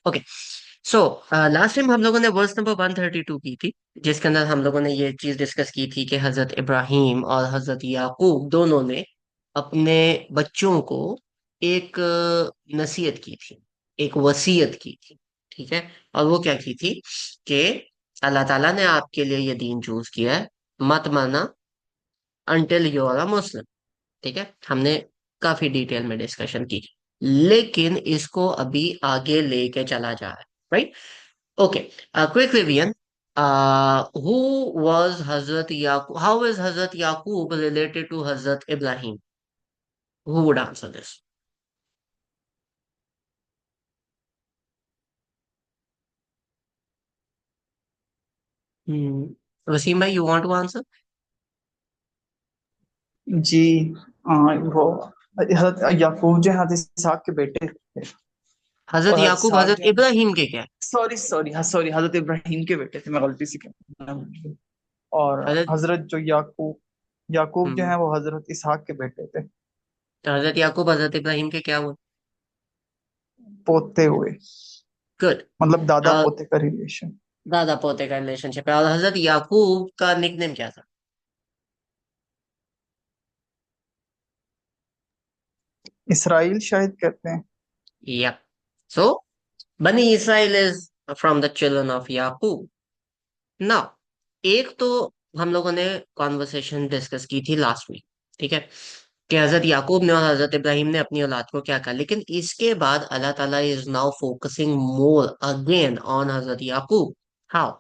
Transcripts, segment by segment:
Okay. So last time हम लोगों ने वर्स नंबर 132 की थी, जिसके अंदर हम लोगों ने ये चीज डिस्कस की थी कि हजरत इब्राहिम और हजरत याकूब दोनों ने अपने बच्चों को एक नसीहत की थी, एक वसीयत की थी। ठीक है। और वो क्या की थी कि अल्लाह ताला ने आपके लिए ये दीन चूज किया है, मत माना अंटिल यू आर अ मुस्लिम। ठीक है। हमने काफी डिटेल में डिस्कशन की, लेकिन इसको अभी आगे लेके चला जा रहा है। Right. Okay. Quick revision. Who was Hazrat Yaqub, how is Hazrat Yaqub related to Hazrat Ibrahim? Who would answer this? Waseem भाई, यू वांट टू आंसर? जी। वो हजरत याकूब जो है हजरत इसहाक के बेटे थे। हजरत और हजरत याकूब इसहाक जो हजरत है, इब्राहिम के क्या? सॉरी सॉरी, हाँ सॉरी, हजरत इब्राहिम के बेटे थे, मैं गलती से क्या। और हजरत हजरत जो याकूब याकूब जो हम्म है वो हजरत इसहाक के बेटे थे। तो हजरत याकूब हजरत इब्राहिम के क्या हुआ? पोते हुए। गुड। मतलब दादा पोते का रिलेशन। दादा पोते का रिलेशनशिप है। और हजरत याकूब का निकनेम क्या था? इसराइल शायद कहते हैं। या सो बनी Israel is from the children of Yakub. Now, एक तो हम लोगों ने कॉन्वर्सेशन डिस्कस की थी लास्ट वीक। ठीक है, कि हजरत याकूब ने और हजरत इब्राहिम ने अपनी औलाद को क्या कहा, लेकिन इसके बाद अल्लाह ताला is now focusing more again on Hazrat Yaqub. How?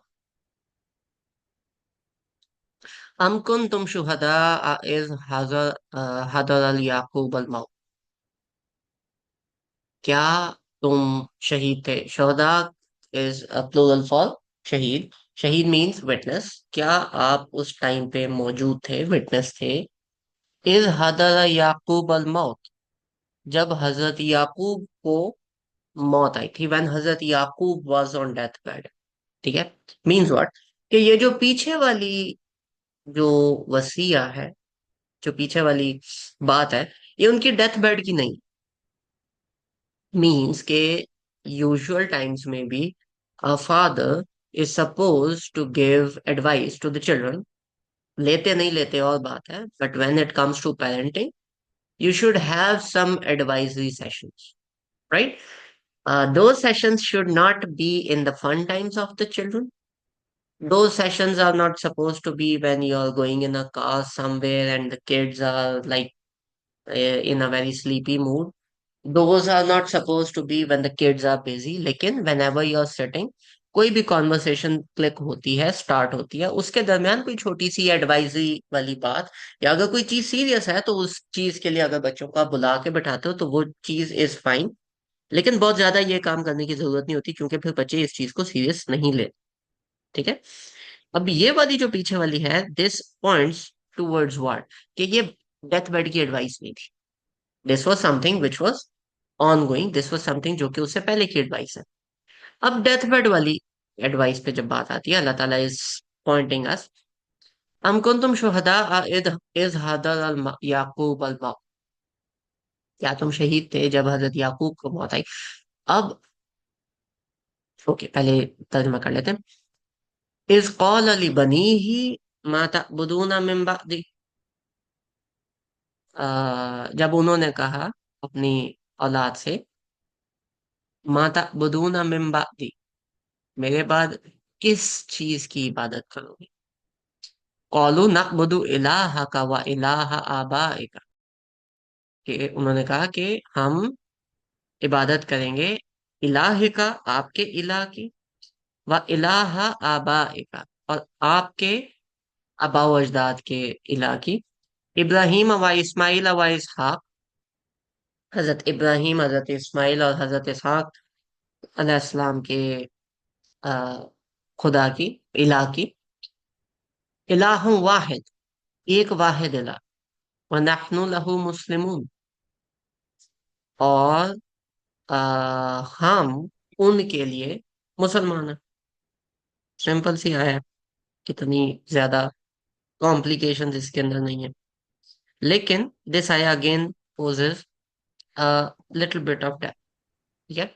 अम कुंतुम शुहदा इज हदर अल याकूब अल मौत। क्या तुम शहीद थे? शहदा इज प्लूरल फॉर शहीद। शहीद मीन्स विटनेस। क्या आप उस टाइम पे मौजूद थे, विटनेस थे? इज हदर याकूब अल मौत, जब हजरत याकूब को मौत आई थी, when Hazrat Yakub was on death bed. ठीक है। Means what? कि ये जो पीछे वाली जो वसिया है, जो पीछे वाली बात है, ये उनकी डेथ बेड की नहीं। मीन्स के यूजुअल टाइम्स में भी a father is suppose to give advice to the children. लेते नहीं लेते और बात है, but when it comes to parenting, you should have some advisory sessions, right? Those sessions should not be in the fun times of the children. Those sessions are not supposed to be when you're going in a car somewhere and the kids are like in a very sleepy mood. Those are not supposed to be when the kids are busy. लेकिन whenever you're sitting, कोई भी conversation click होती है, start होती है, उसके दरमियान कोई छोटी सी एडवाइजरी वाली बात, या अगर कोई चीज सीरियस है तो उस चीज के लिए अगर बच्चों को आप बुला के बैठाते हो तो वो चीज इज फाइन। लेकिन बहुत ज्यादा ये काम करने की जरूरत नहीं होती, क्योंकि फिर बच्चे इस चीज को सीरियस नहीं ले। ठीक है। अब ये वाली जो पीछे वाली है, दिस पॉइंट्स टूवर्ड्स व्हाट? कि ये डेथ बेड की एडवाइस नहीं थी। This was something which was on going, this was something जो कि उससे पहले की एडवाइस है। अब डेथ बेड वाली एडवाइस पे जब बात आती है, अल्लाह ताला इज पॉइंटिंग अस, अम कुंतुम शुहदा इद इज हदर अल याकूब अल मौत। क्या तुम शहीद थे जब हजरत याकूब को मौत आई? अब ओके, पहले तर्जुमा कर लेते हैं। इज कौल अली बनी ही मा तअबुदूना मिन बअदी। जब उन्होंने कहा अपनी औलाद से, मा तअबुदूना मिन बअदी, मेरे बाद किस चीज की इबादत करोगे? कौलू नअबुदु इलाहका व इलाहा आबाइका, कि उन्होंने कहा कि हम इबादत करेंगे इलाह का, आपके इलाह की, व इलाहा आबाइका, और आपके आबा व अजदाद के इलाह की। इब्राहिम व इस्माइल व इसहाक, हजरत इब्राहिम, हजरत इस्माइल और हजरत इसहाक अलैहिस्सलाम के आ, खुदा की, इलाह की। इलाह वाहिद, एक वाहिद इलाह। व नहनु लहू मुस्लिमून, और हम उनके लिए मुसलमान हैं। सिंपल सी आया है, कितनी ज्यादा कॉम्प्लिकेशंस इसके अंदर नहीं है। लेकिन दिस आया again poses little bit of depth. ठीक है।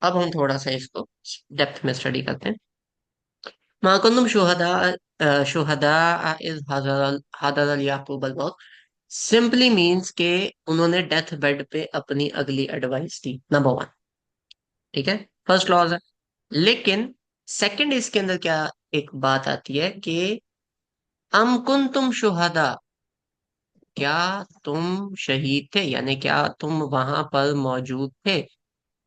अब हम थोड़ा सा इसको डेप्थ में स्टडी करते हैं। मा कुंतुम शुहदा शुहदा इज हदर याकूब अल मौत सिंपली मीन्स के उन्होंने डेथ बेड पे अपनी अगली एडवाइस दी, नंबर वन। ठीक है, फर्स्ट क्लॉज है। लेकिन सेकंड इसके अंदर क्या एक बात आती है कि अम कुंतुम शुहदा, क्या तुम शहीद थे, यानी क्या तुम वहां पर मौजूद थे।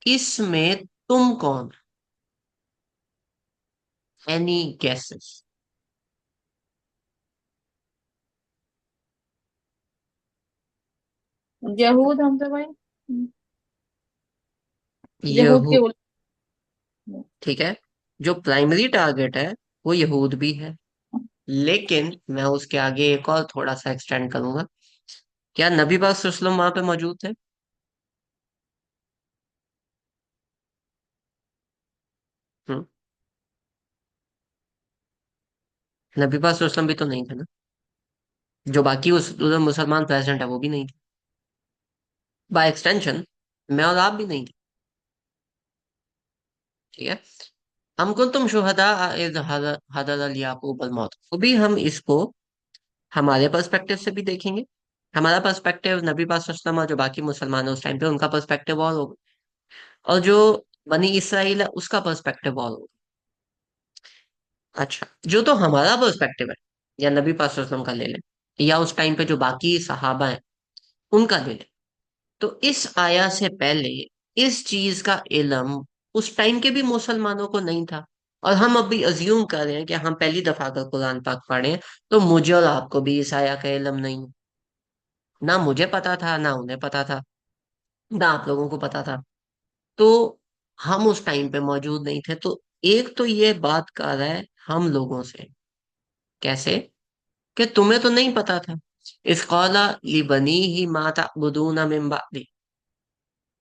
इसमें तुम कौन, एनी गेसेस। यहूद हम तो भाई यहूद के यहूद, बोल। ठीक है। जो प्राइमरी टारगेट है वो यहूद भी है, लेकिन मैं उसके आगे एक और थोड़ा सा एक्सटेंड करूंगा। क्या नबी पाक सल्लल्लाहु अलैहि वसल्लम वहां पे मौजूद थे? हम्म, नबी पाक सल्लल्लाहु अलैहि वसल्लम भी तो नहीं थे ना। जो बाकी उस उधर मुसलमान प्रेजेंट है वो भी नहीं थे, बाय एक्सटेंशन मैं और आप भी नहीं थे। ठीक है। हम कुंतुम शुहदा इज़ हदर अल याकूब अल मौत, तो भी हम इसको हमारे पर्सपेक्टिव से भी देखेंगे। हमारा पर्सपेक्टिव, नबी पाक सल्लल्लाहु अलैहि वसल्लम और जो बाकी मुसलमान है उस टाइम पे उनका पर्सपेक्टिव और होगा, और जो बनी इसराइल है उसका पर्सपेक्टिव और होगा। अच्छा, जो तो हमारा पर्सपेक्टिव है, या नबी पाक सल्लल्लाहु अलैहि वसल्लम का ले लें, या उस टाइम पे जो बाकी सहाबा हैं उनका ले लें, तो इस आया से पहले इस चीज का इल्म उस टाइम के भी मुसलमानों को नहीं था। और हम अभी अज्यूम कर रहे हैं कि हम पहली दफा अगर कुरान पाक पढ़े तो मुझे और आपको भी इस आया का इल्म नहीं है। ना मुझे पता था, ना उन्हें पता था, ना आप लोगों को पता था। तो हम उस टाइम पे मौजूद नहीं थे, तो एक तो ये बात कर रहा है हम लोगों से, कैसे, कि तुम्हें तो नहीं पता था। इस कौला लिबनी ही माता बुदूना मिन बादी,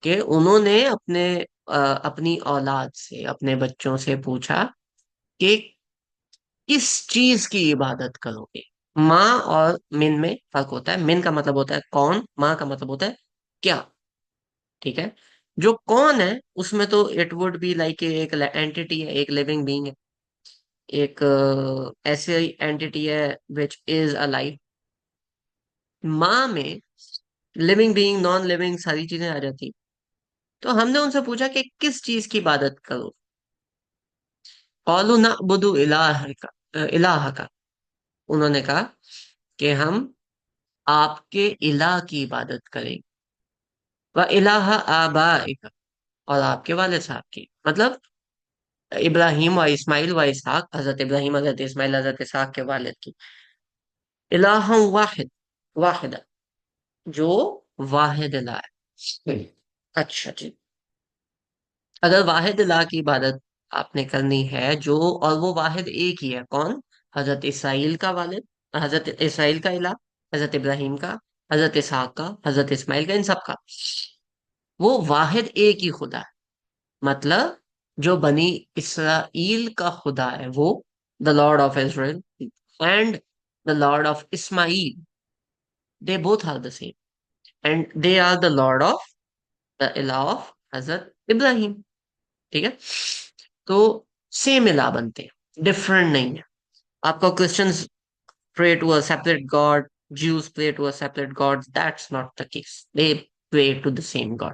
कि उन्होंने अपनी औलाद से, अपने बच्चों से पूछा कि किस चीज की इबादत करोगे। माँ और मिन में फर्क होता है। मिन का मतलब होता है कौन, माँ का मतलब होता है क्या। ठीक है। जो कौन है उसमें तो इट वुड बी लाइक एक एंटिटी है, एक लिविंग बीइंग है, एक ऐसे एंटिटी है विच इज अलाइव। माँ में लिविंग बीइंग, नॉन लिविंग सारी चीजें आ जाती। तो हमने उनसे पूछा कि किस चीज की इबादत करो। कौलू नअबुदु इलाह का, उन्होंने कहा कि हम आपके इलाह की इबादत करेंगे, व इलाह आबाइका, और आपके वालिद साहब की, मतलब इब्राहिम व इस्माइल व इसहाक, हजरत इब्राहिम, हजरत इस्माइल, हजरत इसहाक के वालिद की। इलाहम वाहिद, वाहिदा, जो वाहिद इलाह है। अच्छा जी। अगर वाहिद इलाह की इबादत आपने करनी है, जो, और वो वाहिद एक ही है, कौन, हजरत इसराइल का वालिद, हजरत इसराइल का इलाह, हजरत इब्राहिम का, हजरत इसहाक का, हजरत इस्माइल का, इन सब का, वो वाहिद एक ही खुदा है। मतलब जो बनी इसराइल का खुदा है वो the Lord of Israel, and the Lord of Ismail, they both are the same, and they are the Lord of the इलाह ऑफ हजरत इब्राहिम। ठीक है। तो सेम इलाह बनते हैं, डिफरेंट नहीं है। आपका Christians pray to a separate god, Jews pray to a separate god. That's not the case. They pray to the same God.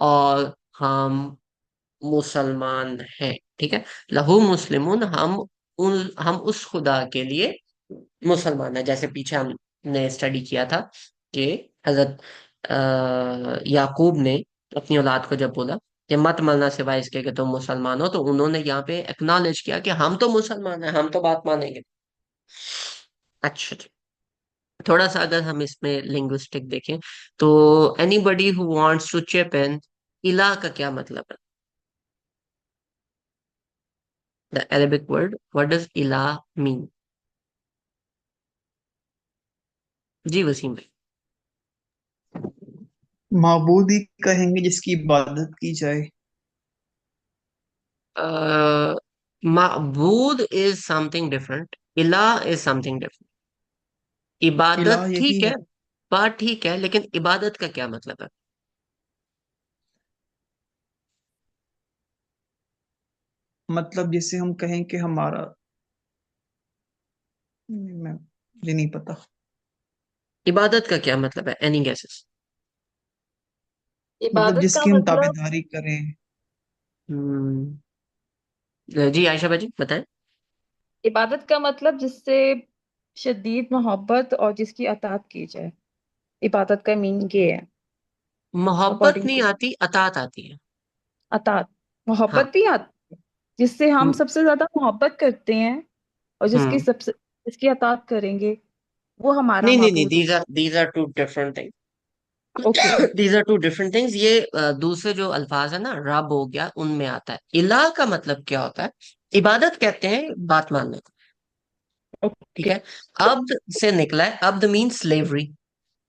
और हम मुसलमान हैं। ठीक है। लहू मुस्लिमून, हम उस खुदा के लिए मुसलमान है। जैसे पीछे हमने स्टडी किया था कि हजरत याकूब ने अपनी औलाद को जब बोला कि मत मरना सिवाय इसके कि तुम मुसलमान हो, तो उन्होंने यहाँ पे एक्नॉलेज किया कि हम तो मुसलमान हैं, हम तो बात मानेंगे। अच्छा जी। थोड़ा सा अगर हम इसमें लिंग्विस्टिक देखें तो anybody who wants to chip in, इला का क्या मतलब है? The Arabic word, what does इला मीन? जी वसीम भाई। माबूद ही कहेंगे जिसकी इबादत की जाए। माबूद इज समथिंग डिफरेंट, इला इज समथिंग डिफरेंट। इलाह इबादत यही ठीक है। है, बात ठीक है, लेकिन इबादत का क्या मतलब है? मतलब जैसे हम कहें कि हमारा, मैं, मुझे नहीं पता। इबादत का क्या मतलब है? Any guesses? मतलब इबादत का जिसकी हम मतलब, ताबेदारी करें। हम्म। जी आयशा भाजी बताएं। इबादत का मतलब जिससे शदीद मोहब्बत और जिसकी अताअत की जाए। इबादत का मीनिंग ये है, मोहब्बत अकॉर्डिंग नहीं टू आती, अतात आती है। अताअत। हाँ। मोहब्बत भी आती है, जिससे हम हम्म। सबसे ज्यादा मोहब्बत करते हैं और हम्म। जिसकी अताअत करेंगे वो हमारा नहीं नहीं नहीं, माबूद हो। These are two different things. Okay. These are two different things. ये दूसरे जो अल्फाज है ना, रब हो गया, उनमें आता है। इलाह का मतलब क्या होता है? इबादत कहते हैं बात मानने को। ठीक ओके। है। अब्द से निकला है, अब्द mean slavery.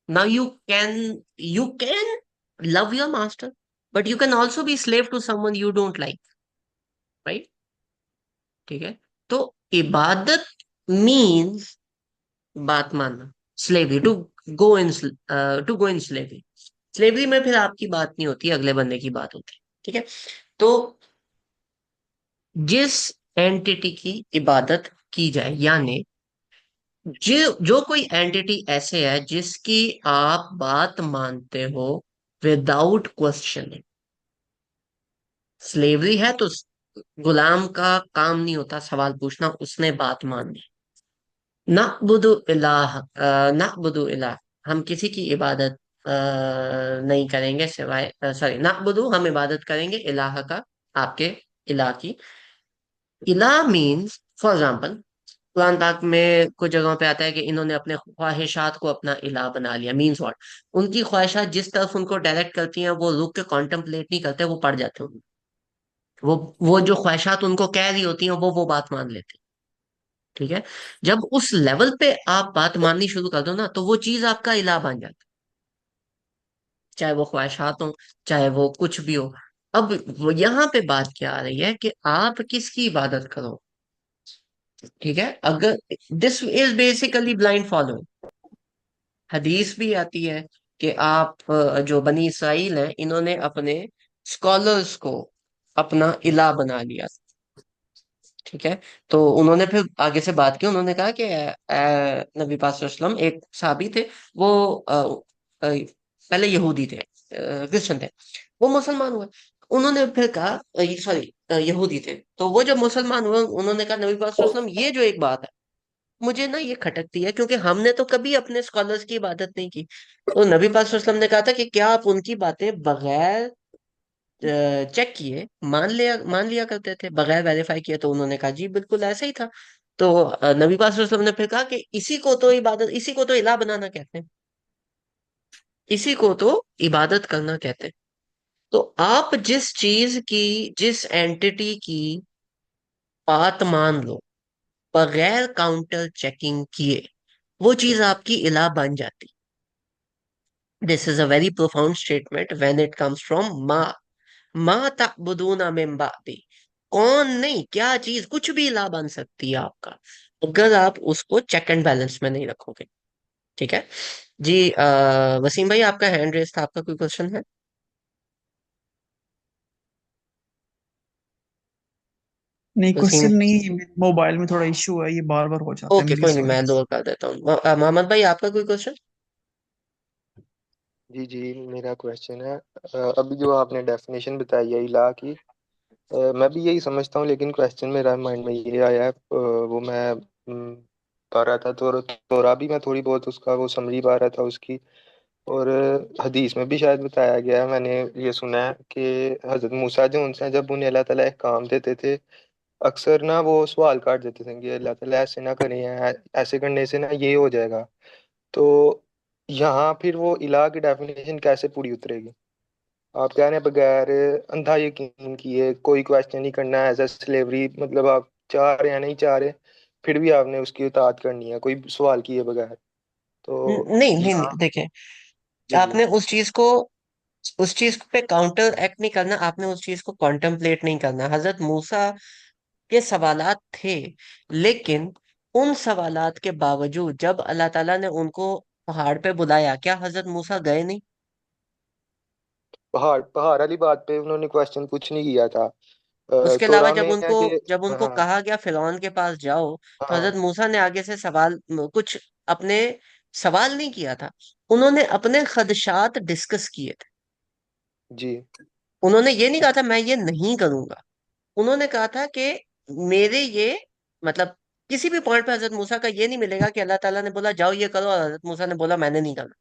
Now you can love your master, but you can also be slave to someone you don't like, right? ठीक है। तो इबादत मीन्स बात मानना, slavery, to go in slavery. Slavery में फिर आपकी बात नहीं होती, अगले बंदे की बात होती है। ठीक है। तो जिस एंटिटी की इबादत की जाए, यानी जो कोई एंटिटी ऐसे है जिसकी आप बात मानते हो विदाउट क्वेश्चन। स्लेवरी है तो गुलाम का काम नहीं होता सवाल पूछना, उसने बात माननी। नअबुदु इलाह, हम किसी की इबादत नहीं करेंगे सिवाय, सॉरी, नअबुदु, हम इबादत करेंगे इलाह का, आपके इलाह की। इलाह मीन्स, फॉर एग्जाम्पल, कुरान पाक में कुछ जगहों पे आता है कि इन्होंने अपने ख्वाहिशात को अपना इलाह बना लिया। Means what? उनकी ख्वाहिशात जिस तरफ उनको डायरेक्ट करती हैं, वो रुक के कॉन्टेम्पलेट नहीं करते, वो पड़ जाते हैं। वो जो ख्वाहिशात उनको कह रही होती हैं, वो बात मान लेते हैं। ठीक है। जब उस लेवल पे आप बात माननी शुरू कर दो ना, तो वो चीज आपका इलाह बन जाता है, चाहे वो ख्वाहिशात हो, चाहे वो कुछ भी हो। अब यहाँ पे बात क्या आ रही है कि आप किसकी इबादत करो। ठीक है। अगर this is basically blind following. हदीस भी आती है कि आप, जो बनी इसराइल हैं, इन्होंने अपने स्कॉलर्स को अपना इलाह बना लिया। ठीक है। तो उन्होंने फिर आगे से बात की, उन्होंने कहा कि नबी पाक सल्लल्लाहु अलैहि वसल्लम, एक साहबी थे, वो पहले यहूदी थे, क्रिश्चियन थे, वो मुसलमान हुए। उन्होंने फिर कहा, सॉरी, यहूदी थे, तो वो जब मुसलमान हुए, उन्होंने कहा नबी पाक सल्लल्लाहु अलैहि वसल्लम, ये जो एक बात है मुझे ना ये खटकती है, क्योंकि हमने तो कभी अपने स्कॉलर्स की इबादत नहीं की। तो नबी पाक सल्लल्लाहु अलैहि वसल्लम ने कहा था कि क्या आप उनकी बातें बगैर चेक किए मान लिया करते थे, बगैर वेरीफाई किए? तो उन्होंने कहा जी बिल्कुल ऐसा ही था। तो नबी पाक सल्लल्लाहु अलैहि वसल्लम ने फिर कहा कि इसी को तो इलाह बनाना कहते हैं, इसी को तो इबादत करना कहते हैं। तो आप जिस चीज की, जिस एंटिटी की बात मान लो बगैर काउंटर चेकिंग किए, वो चीज आपकी इलाह बन जाती। This is a very profound statement when it comes from मा तअबुदूना मिन बादी। कौन नहीं, क्या चीज, कुछ भी ला बन सकती है आपका, अगर आप उसको चेक एंड बैलेंस में नहीं रखोगे। ठीक है। जी, वसीम भाई, आपका हैंड रेस था, आपका कोई क्वेश्चन है? नहीं, वसीम। क्वेश्चन नहीं है, मोबाइल में थोड़ा इशू है, ये बार बार हो जाता है, ओके, मेरी कोई नहीं, सॉरी। मैं लोअर कर देता हूँ। मोहम्मद भाई, आपका कोई क्वेश्चन? जी जी, मेरा क्वेश्चन है, अभी जो आपने डेफिनेशन बताई है इलाह की, मैं भी यही समझता हूँ, लेकिन क्वेश्चन मेरा माइंड में ये आया है, वो मैं पढ़ रहा था, तो तोरा भी मैं थोड़ी बहुत उसका वो समरी पा रहा था उसकी। और हदीस में भी शायद बताया गया है, मैंने ये सुना है कि हजरत मूसा जो उनसे जब उन्हें अल्लाह ताला एक काम देते थे, अक्सर ना वो सवाल काट देते थे कि अल्लाह ताला ऐसे ना करें, ऐसे करने से ना ये हो जाएगा। तो यहाँ फिर वो इलाह की डेफिनेशन कैसे पूरी उतरेगी? आप कह रहे हैं बगैर अंधा यकीन किए, कोई क्वेश्चन नहीं करना, एज अ स्लेवरी, मतलब आप चाह रहे हैं नहीं चाह रहे, फिर भी आपने उसकी इताअत करनी है कोई सवाल किए बगैर। तो नहीं नहीं नहीं, यहाँ, देखिए, जी जी, आपने उस चीज पे काउंटर एक्ट नहीं करना, आपने उस चीज को कॉन्टेम्पलेट नहीं करना। हजरत मूसा के सवालात थे, लेकिन उन सवालात के बावजूद जब अल्लाह ताला ने उनको पहाड़ पे बुलाया, क्या हजरत मूसा गए नहीं? पहाड़ पहाड़ वाली बात पे उन्होंने क्वेश्चन कुछ नहीं किया था। उसके अलावा तोरा में है कि जब उनको हाँ कहा गया फिरौन के पास जाओ, तो हजरत हाँ मूसा ने आगे से कुछ अपने सवाल नहीं किया था। उन्होंने अपने खदशात डिस्कस किए थे। जी। उन्होंने ये नहीं कहा था मैं ये नहीं करूंगा। उन्होंने कहा था कि मेरे ये मतलब किसी भी पॉइंट पे हजरत मूसा का ये नहीं मिलेगा कि अल्लाह ताला ने बोला जाओ ये करो और हजरत मूसा ने बोला मैंने नहीं करना।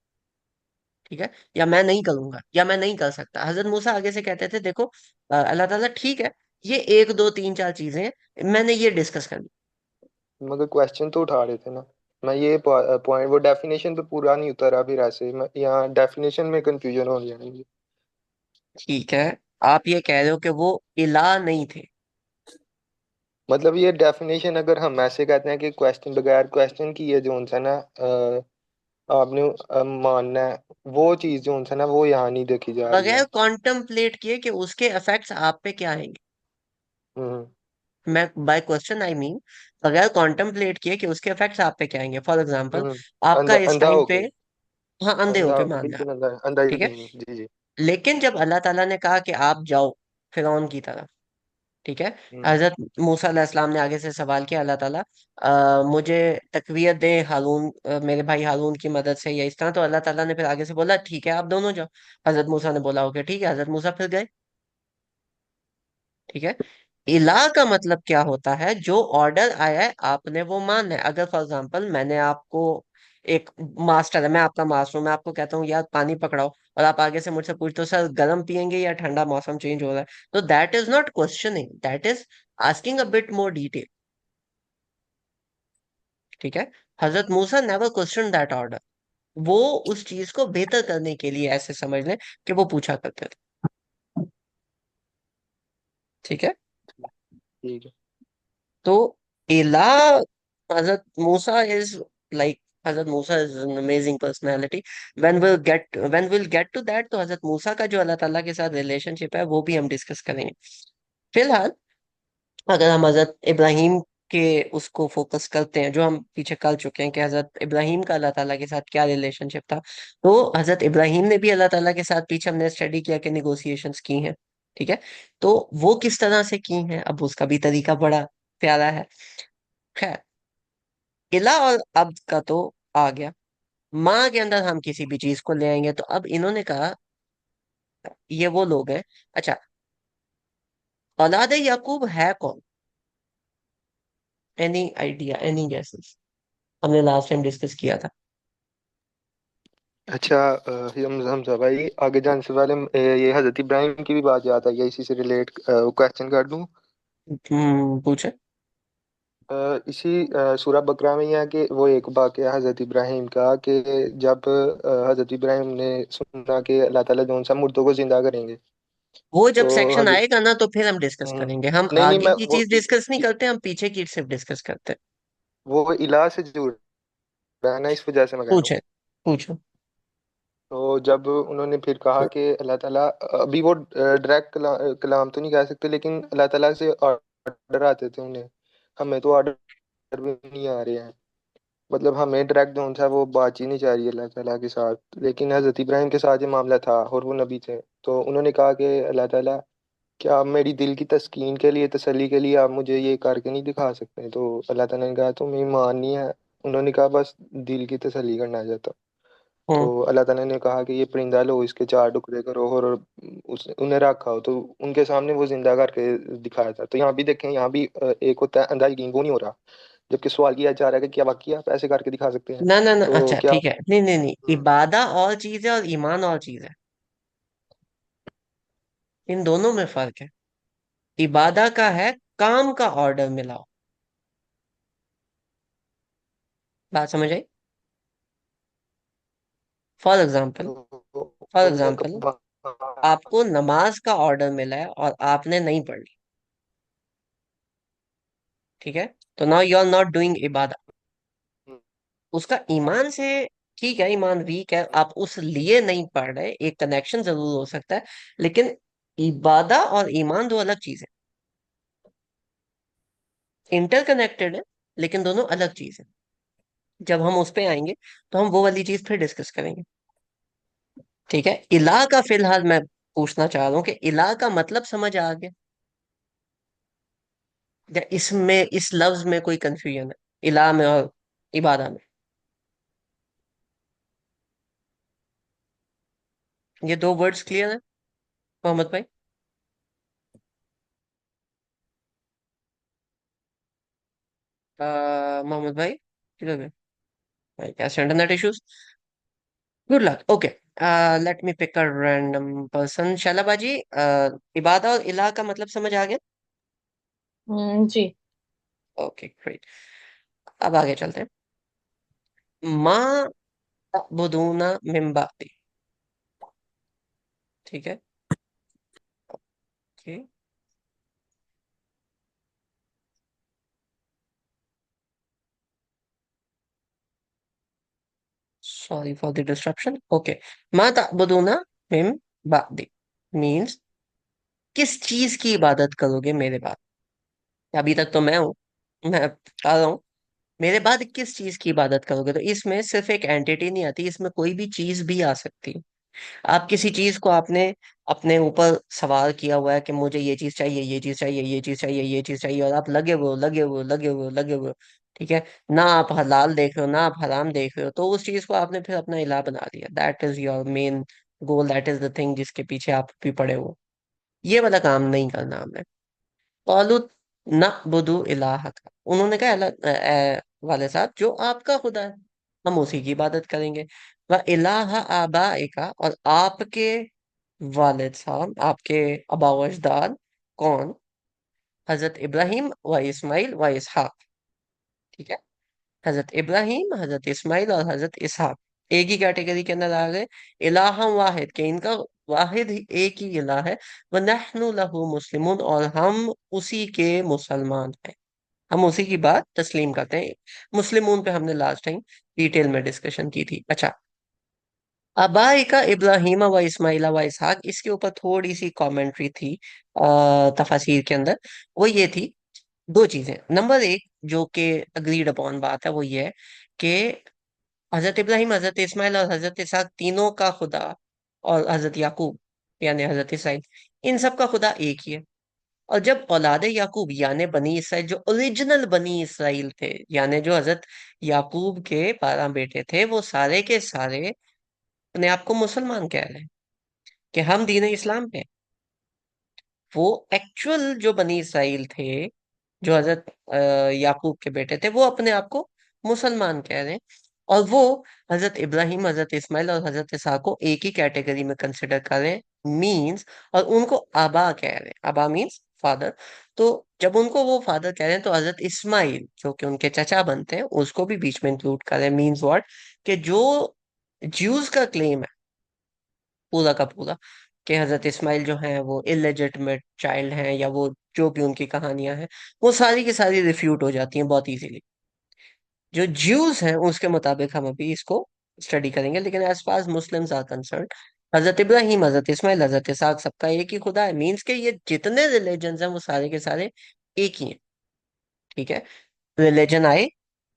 ठीक है, या मैं नहीं करूंगा या मैं नहीं कर सकता। हजरत मूसा आगे से कहते थे देखो अल्लाह ताला ठीक है, ये एक दो तीन चार चीजें हैं, मैंने ये डिस्कस कर ली। मगर क्वेश्चन तो उठा रहे थे ना। मैं ये पॉइंट वो डेफिनेशन पे पूरा नहीं उतरा फिर ऐसे मैं यहाँ डेफिनेशन में कंफ्यूजन हो गया मुझे। ठीक है, आप ये कह रहे हो कि वो इला नहीं थे। मतलब ये डेफिनेशन अगर हम ऐसे कहते हैं कि क्वेश्चन बगैर क्वेश्चन की है जो सा ना आपने मानना है वो चीज जो सा ना वो यहाँ नहीं देखी जा रही बगैर है। कॉन्टम्पलेट किए कि उसके इफेक्ट्स आप पे क्या आएंगे। हम्म मैं बाय क्वेश्चन आई मीन बगैर कॉन्टम्पलेट किए कि उसके इफेक्ट्स आप पे क्या आएंगे। फॉर एग्जाम्पल, आपका अंधा इस अंधा टाइम हो पे, गए। हाँ अंधे अंधा होके मान लिया। बिल्कुल अंधा अंधा ठीक है, यकीन जी जी। लेकिन जब अल्लाह ताला ने कहा कि आप जाओ फिरौन की तरफ, ठीक है, हम्म हजरत मूसा अलैहिस्सलाम ने आगे से सवाल किया अल्लाह ताला मुझे तकवीयत दे हारून मेरे भाई हारून की मदद से या इस तरह। तो अल्लाह ताला ने फिर आगे से बोला ठीक है आप दोनों जाओ। हजरत मूसा ने बोला ओके ठीक है, हजरत मूसा फिर गए। ठीक है, इला का मतलब क्या होता है, जो ऑर्डर आया है आपने वो मानना है। अगर फॉर एग्जांपल मैंने आपको एक मास्टर है, मैं आपका मास्टर हूँ, मैं आपको कहता हूँ यार पानी पकड़ाओ, और आप आगे से मुझसे पूछते हो सर गर्म पियेंगे या ठंडा, मौसम चेंज हो रहा है, तो that is not questioning, that is asking a bit more detail. ठीक है, हजरत मूसा नेवर क्वेश्चन दैट ऑर्डर। वो उस चीज को बेहतर करने के लिए ऐसे समझ लें कि वो पूछा करते थे। ठीक है, ठीक है। तो इला हजरत Musa is like Hazrat Musa is an amazing personality. When will get to that, तो हजरत मूसा का जो अल्लाह ताला के साथ रिलेशनशिप है वो भी हम डिस्कस करेंगे। फिलहाल अगर हम हजरत इब्राहिम के उसको फोकस करते हैं जो हम पीछे कर चुके हैं कि हजरत इब्राहिम का अल्लाह ताला के साथ क्या रिलेशनशिप था, तो हजरत इब्राहिम ने भी अल्लाह ताला के साथ पीछे हमने स्टडी किया कि निगोशिएशंस की हैं। ठीक है, तो वो किस तरह से की हैं, अब उसका भी तरीका बड़ा प्यारा है। खैर, इला और अब्द का तो आ गया। माँ के अंदर हम किसी भी चीज को ले आएंगे, तो अब इन्होंने कहा ये वो लोग हैं। अच्छा, औलाद याकूब है कौन? Any idea, any guesses? हमने लास्ट टाइम डिस्कस किया था। अच्छा हमजा भाई आगे जाने से पहले ये हजरत इब्राहिम की भी बात याद आई है इसी से रिलेट क्वेश्चन कर दूं। पूछे। इसी सूरह बकरा में ही है कि वो एक वाक़या हजरत इब्राहिम का कि जब हजरत इब्राहिम ने सुना कि अल्लाह ताला जो सा मुर्दों को जिंदा करेंगे वो जब तो सेक्शन हजरत आएगा ना तो फिर हम डिस्कस हम्म, करेंगे। हम नहीं नहीं आगे मैं की चीज डिस्कस नहीं करते, हम पीछे की सिर्फ डिस्कस करते हैं। वो इलाह से जुड़ रहा है ना इस वजह से मैं कह रहा हूँ। पूछे, पूछो। तो जब उन्होंने फिर कहा कि अल्लाह ताला अभी वो डायरेक्ट कलाम तो नहीं कह सकते लेकिन अल्लाह ताला से ऑर्डर आते थे उन्हें। हमें तो ऑर्डर भी नहीं आ रहे हैं। मतलब हमें डायरेक्ट जो था वो बात ही नहीं चाहिए अल्लाह ताला के साथ लेकिन हज़रत इब्राहिम के साथ ये मामला था और वो नबी थे। तो उन्होंने कहा कि अल्लाह ताला क्या आप मेरी दिल की तस्कीन के लिए तसल्ली के लिए आप मुझे ये करके नहीं दिखा सकते। तो अल्लाह ताला ने कहा तुम्हें ईमान नहीं है। उन्होंने कहा बस दिल की तसल्ली करना चाहता। तो हम्म अल्लाह ताला ने कहा कि ये परिंदा लो इसके चार टुकड़े करो और उन्हें रखा हो। तो उनके सामने वो जिंदा करके दिखाया था। तो यहाँ भी देखें यहाँ भी एक होता है अंधा यकीन वो नहीं हो रहा जबकि सवाल किया जा रहा है कि क्या वाकई आप ऐसे करके दिखा सकते हैं। ना ना ना, तो अच्छा क्या ठीक है, नहीं नहीं नहीं, हम्म, इबादा और चीज है और ईमान और चीज है। इन दोनों में फर्क है। इबादा का है काम का ऑर्डर मिलाओ। बात समझ आई? फॉर एग्जाम्पल, तो फॉर उनका एग्जाम्पल आपको नमाज का ऑर्डर मिला है और आपने नहीं पढ़ी। ठीक है, तो now you are not doing इबादा। उसका ईमान से, ठीक है ईमान वीक है, आप उस लिए नहीं पढ़ रहे, एक कनेक्शन जरूर हो सकता है, लेकिन इबादा और ईमान दो अलग चीज है, इंटरकनेक्टेड है, लेकिन दोनों अलग चीज है। जब हम उस पे आएंगे तो हम वो वाली चीज फिर डिस्कस करेंगे। ठीक है, इलाह का फिलहाल मैं पूछना चाह रहा हूँ कि इलाह का मतलब समझ आ गया? या इसमें इस लफ्ज में कोई कंफ्यूजन है, इलाह में और इबादा में? ये दो वर्ड्स क्लियर है मोहम्मद भाई? मोहम्मद भाई किधर गए भाई? क्या internet issues? Good luck. Okay, let me pick a random person. Shala बाजी, इबादा और इलाह का मतलब समझ आ गया? जी। Okay great. अब आगे चलते हैं। माँ तअबुदूना मिन बादी। ठीक है। Okay, sorry for the disruption. Okay, माँ तअबुदूना मिन बादी मीन्स किस चीज की इबादत करोगे मेरे बाद? अभी तक तो मैं हूँ, मैं बता रहा हूँ, मेरे बाद किस चीज की इबादत करोगे? तो इसमें सिर्फ एक एंटिटी नहीं आती, इसमें कोई भी चीज भी आ सकती है। आप किसी चीज को आपने अपने ऊपर सवार किया हुआ है कि मुझे ये चीज चाहिए, ये चीज चाहिए, ये चीज चाहिए, ये चीज चाहिए, और आप लगे हुए हो, लगे हुए हो, लगे हुए हो, लगे हुए हो। ठीक है। ना आप हलाल देख रहे हो, ना आप हराम देख रहे हो, तो उस चीज को आपने फिर अपना इलाह बना लिया। That is your main goal, that is the thing जिसके पीछे आप भी पड़े हो। ये वाला काम नहीं करना हमने। कौलू नअबुदु इलाहक, उन्होंने कहा अल्लाह वाले साहब जो आपका खुदा है, हम उसी की इबादत करेंगे। व इलाह आबाइका, और आपके वालिद साहब, आपके आबा व अजदाद कौन? हजरत इब्राहिम व इस्माइल व इसहाक। ठीक है। हजरत इब्राहिम, हजरत इस्माइल और हजरत इसहाक एक ही कैटेगरी के अंदर आ गए। इलाहम वाहिद, के इनका वाहिद ही एक ही इलाह है। व नहनु लहु मुस्लिमून, और हम उसी के मुसलमान हैं, हम उसी की बात तस्लीम करते हैं। मुस्लिमून पे हमने लास्ट टाइम डिटेल में डिस्कशन की थी। अच्छा, अबाई का इब्राहिम व इस्माइल व इसहाक, इसके ऊपर थोड़ी सी कमेंट्री थी तफासिर के अंदर। वो ये थी, दो चीजें। नंबर एक, जो कि अग्रीड अपॉन बात है, वो ये है कि हजरत इब्राहिम, हजरत इस्माइल और हजरत इसहाक तीनों का खुदा, और हजरत याकूब यानी हजरत इसराइल, इन सब का खुदा एक ही है। और जब औलाद याकूब यानी बनी इसराइल, जो ओरिजिनल बनी इसराइल थे, यानी जो हजरत याकूब के 12 बेटे थे, वो सारे के सारे अपने आप को मुसलमान कह रहे हैं कि हम दीन इस्लाम पे हैं। वो एक्चुअल जो बनी इसराइल थे, जो हजरत याकूब के बेटे थे, वो अपने आप को मुसलमान कह रहे हैं। और वो हजरत इब्राहिम, हजरत इस्माइल और हजरत इसहाक को एक ही कैटेगरी में कंसिडर कर रहे हैं, मींस, और उनको आबा कह रहे हैं। आबा मींस फादर। तो जब उनको वो फादर कह रहे हैं, तो हजरत इस्माइल जो कि उनके चचा बनते हैं, उसको भी बीच में इंक्लूड कर रहे हैं। मींस व्हाट, कि जो ज्यूज का क्लेम है पूरा का पूरा, कि हजरत इस्माइल जो हैं वो इलेजिटिमेट चाइल्ड हैं, या वो जो भी उनकी कहानियां हैं, वो सारी की सारी रिफ्यूट हो जाती हैं बहुत इजीली। जो ज्यूज हैं उसके मुताबिक हम अभी इसको स्टडी करेंगे, लेकिन as far as Muslims are concern, Hazrat Ibrahim, हजरत इस्माइल, हजरत इसहाक सबका एक ही खुदा है। मीन्स के ये जितने रिलीजन हैं वो सारे के सारे एक ही हैं। ठीक है। रिलीजन आए,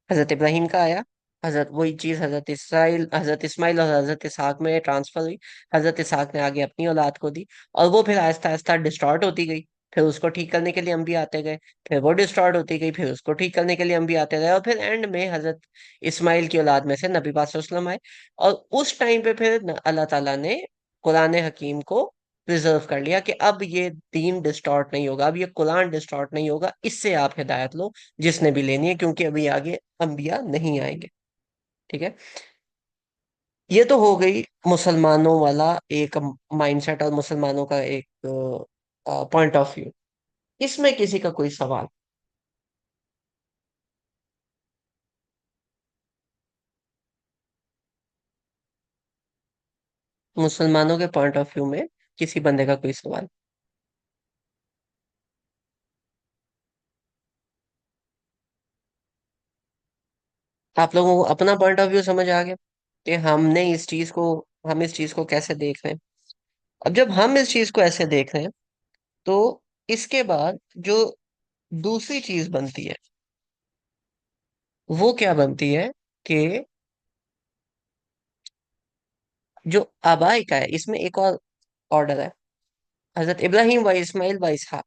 हजरत इब्राहिम का आया, हजरत वही चीज हजरत इस्माइल और हजरत इसहाक में ट्रांसफर हुई। हजरत इसहाक ने आगे अपनी औलाद को दी, और वो फिर आहिस्ता आहिस्ता डिस्टॉर्ट होती गई। फिर उसको ठीक करने के लिए हम भी आते गए, फिर वो डिस्टॉर्ट होती गई, फिर उसको ठीक करने के लिए हम भी आते गए, और फिर एंड में हजरत इस्माइल की औलाद में से नबी पाक सल्लल्लाहु अलैहि वसल्लम आए। और उस टाइम पे फिर अल्लाह ताला ने कुरान हकीम को प्रिजर्व कर लिया कि अब ये दीन डिस्टॉर्ट नहीं होगा, अब ये कुरान डिस्टॉर्ट नहीं होगा, इससे आप हिदायत लो जिसने भी लेनी है, क्योंकि अभी आगे अंबिया नहीं आएंगे। ठीक है। ये तो हो गई मुसलमानों वाला एक माइंडसेट और मुसलमानों का एक पॉइंट ऑफ व्यू। इसमें किसी का कोई सवाल? मुसलमानों के पॉइंट ऑफ व्यू में किसी बंदे का कोई सवाल? आप लोगों को अपना पॉइंट ऑफ व्यू समझ आ गया कि हमने इस चीज को, हम इस चीज को कैसे देख रहे हैं? अब जब हम इस चीज को ऐसे देख रहे हैं, तो इसके बाद जो दूसरी चीज बनती है, वो क्या बनती है कि जो आबाई का है, इसमें एक और ऑर्डर है। हजरत इब्राहिम व इस्माइल व इसहाक,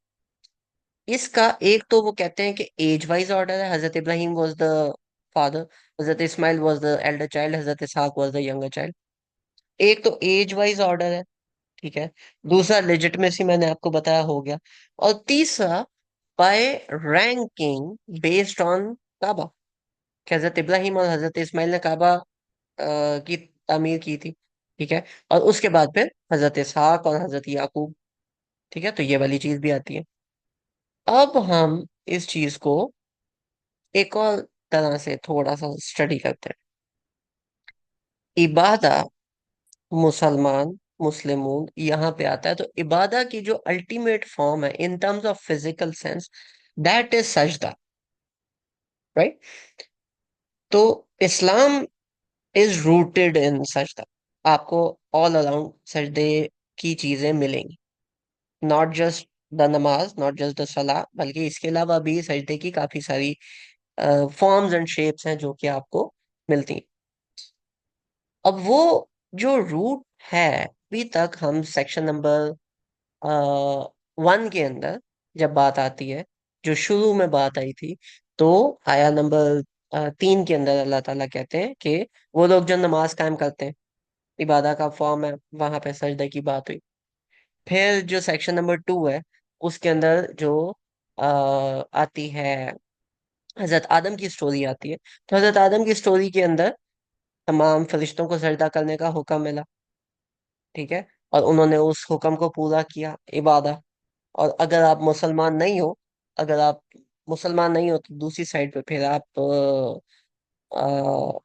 इसका एक तो वो कहते हैं कि एज वाइज ऑर्डर है, हजरत Ibrahim was the father, Hazrat Ismail was the elder child, Hazrat Ishaq was the younger child. एक तो एज वाइज ऑर्डर है, ठीक है। दूसरा लेजिटिमेसी मैंने आपको बताया हो गया। और तीसरा बाय रैंकिंग बेस्ड ऑन काबा, कि हजरत इब्राहिम और हजरत इस्माइल ने काबा की तामीर की थी, ठीक है। और उसके बाद फिर हजरत इसहाक और हजरत याकूब, ठीक है। तो ये वाली चीज भी आती है। अब हम इस चीज को एक और तरह से थोड़ा सा स्टडी करते हैं। इबादा, मुसलमान, मुस्लिमून यहाँ पे आता है। तो इबादा की जो अल्टीमेट फॉर्म है in terms of physical sense, that is सजदा, राइट। तो इस्लाम इज रूटेड इन सजदा। आपको ऑल अराउंड सजदे की चीजें मिलेंगी, नॉट जस्ट द नमाज, नॉट जस्ट द सलाह, बल्कि इसके अलावा भी सजदे की काफी सारी फॉर्म्स एंड शेप्स हैं जो कि आपको मिलती हैं। अब वो जो रूट है, अभी तक हम सेक्शन नंबर 1 के अंदर जब बात आती है, जो शुरू में बात आई थी, तो आया नंबर 3 के अंदर अल्लाह ताला कहते हैं कि वो लोग जो नमाज कायम करते हैं, इबादा का फॉर्म है, वहां पे सजदे की बात हुई। फिर जो सेक्शन नंबर 2 है, उसके अंदर जो आती है, हजरत आदम की स्टोरी आती है। तो हजरत आदम की स्टोरी के अंदर तमाम फरिश्तों को सजदा करने का हुक्म मिला, ठीक है। और उन्होंने उस हुक्म को पूरा किया, इबादा। और अगर आप मुसलमान नहीं हो, अगर आप मुसलमान नहीं हो, तो दूसरी साइड पे फिर आप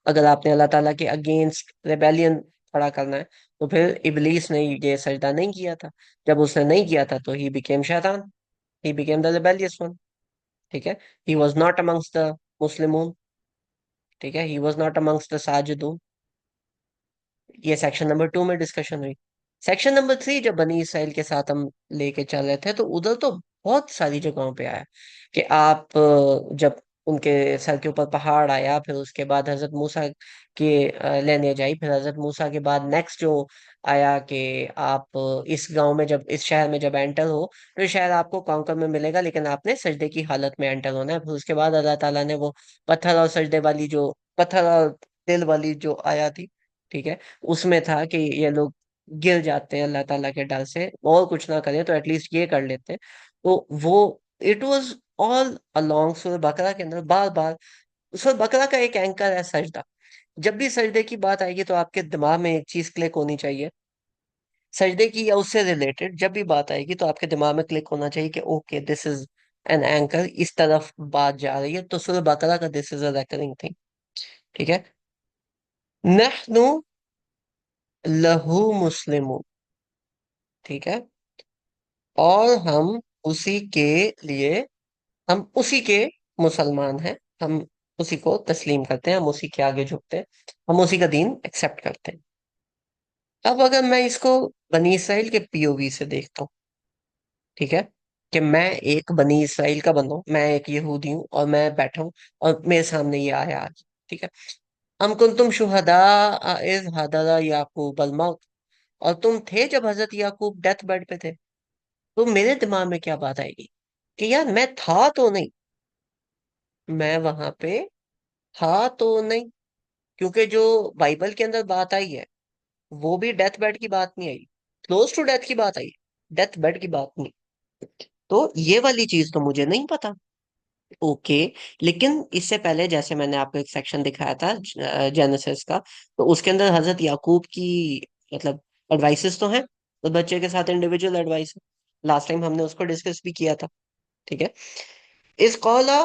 अगर आपने अल्लाह ताला के अगेंस्ट रेबेलियन खड़ा करना है, तो फिर इबलीस ने ये सजदा नहीं किया था। जब उसने नहीं किया था तो ही बिकेम शैतान, he became the rebellious one, ठीक है। He was not amongst the मुस्लिमून, ठीक है। He was not amongst the साजिदून। ये सेक्शन नंबर 2 में डिस्कशन हुई। सेक्शन नंबर 3 जब बनी इसराइल के साथ हम लेके चल रहे थे, तो उधर तो बहुत सारी जगहों पे आया कि आप जब उनके सर के ऊपर पहाड़ आया, फिर उसके बाद हजरत मूसा के लेने जाई, फिर हजरत मूसा के बाद नेक्स्ट जो आया कि आप इस गांव में जब, इस शहर में जब एंटर हो, तो ये शहर आपको कॉन्कर में मिलेगा, लेकिन आपने सजदे की हालत में एंटर होना है। फिर उसके बाद अल्लाह ताला ने वो पत्थर और सजदे वाली जो, पत्थर और दिल वाली जो आया थी, ठीक है, उसमें था कि ये लोग गिर जाते हैं अल्लाह ताला के डर से, और कुछ ना करें तो एटलीस्ट ये कर लेते हैं। तो वो इट वाज ऑल अलोंग सूरह बकरा के अंदर बार बार। सूरह बकरा का एक एंकर है सजदा। जब भी सजदे की बात आएगी तो आपके दिमाग में एक चीज क्लिक होनी चाहिए, सजदे की या उससे रिलेटेड जब भी बात आएगी तो आपके दिमाग में क्लिक होना चाहिए कि okay, this is an anchor, इस तरफ बात जा रही है। तो सूरह बकरा का this is a recurring thing, ठीक है। नहनु लहू मुस्लिमून, ठीक है। और हम उसी के लिए, हम उसी के मुसलमान हैं, हम उसी को तस्लीम करते हैं, हम उसी के आगे झुकते हैं, हम उसी का दीन एक्सेप्ट करते हैं। अब अगर मैं इसको बनी इसराइल के पीओवी से देखता हूँ, ठीक है, कि मैं एक बनी इसराइल का बंदा हूँ, मैं एक यहूदी हूँ और मैं बैठा हूँ और मेरे सामने ये आया आज, ठीक है। हम कुंतुम शुहदा इज हदरा याकूब अल मौत, और तुम थे जब हजरत याकूब डेथ बेड पे थे। तो मेरे दिमाग में क्या बात आएगी कि यार मैं था तो नहीं, मैं वहां पे था तो नहीं, क्योंकि जो बाइबल के अंदर बात आई है वो भी डेथ बेड की बात नहीं आई, क्लोज टू डेथ की बात आई, डेथ बेड की बात नहीं। तो ये वाली चीज तो मुझे नहीं पता, ओके। लेकिन इससे पहले जैसे मैंने आपको एक सेक्शन दिखाया था जेनेसिस का, तो उसके अंदर हजरत याकूब की मतलब एडवाइसेस तो हैं, तो बच्चे के साथ इंडिविजुअल एडवाइस, लास्ट टाइम हमने उसको डिस्कस भी किया था, ठीक है। इस कौला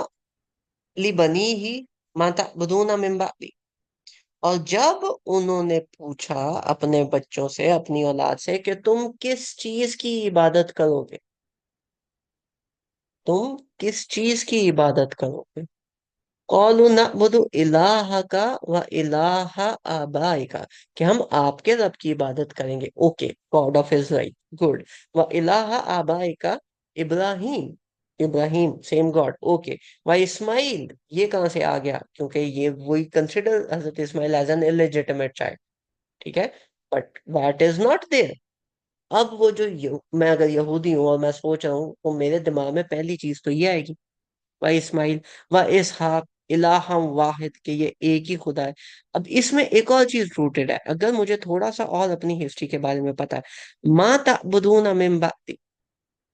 लिबनी ही माता बदूना मिन बादी, और जब उन्होंने पूछा अपने बच्चों से, अपनी औलाद से, कि तुम किस चीज की इबादत करोगे, तुम किस चीज की इबादत करोगे, कौलू नअबुदु इलाहका व इलाहा आबाइका, कि हम आपके रब की इबादत करेंगे, okay, God of Israel, good, व इलाहा आबाइका Ibrahim, Ibrahim same God, okay, व इस्माइल, ये कहाँ से आ गया, क्योंकि ये वही consider Hazrat Ismail as an illegitimate child, ठीक है, but that is not there, अब वो जो मैं अगर यहूदी हूँ और मैं सोच रहा हूँ, तो मेरे दिमाग में पहली चीज तो ये आएगी, व इस्माइल व इसहाक इलाहम वाहिद, के ये एक ही खुदा है। अब इसमें एक और चीज रूटेड है, अगर मुझे थोड़ा सा और अपनी हिस्ट्री के बारे में पता है, मा तअबुदून मिन बादी,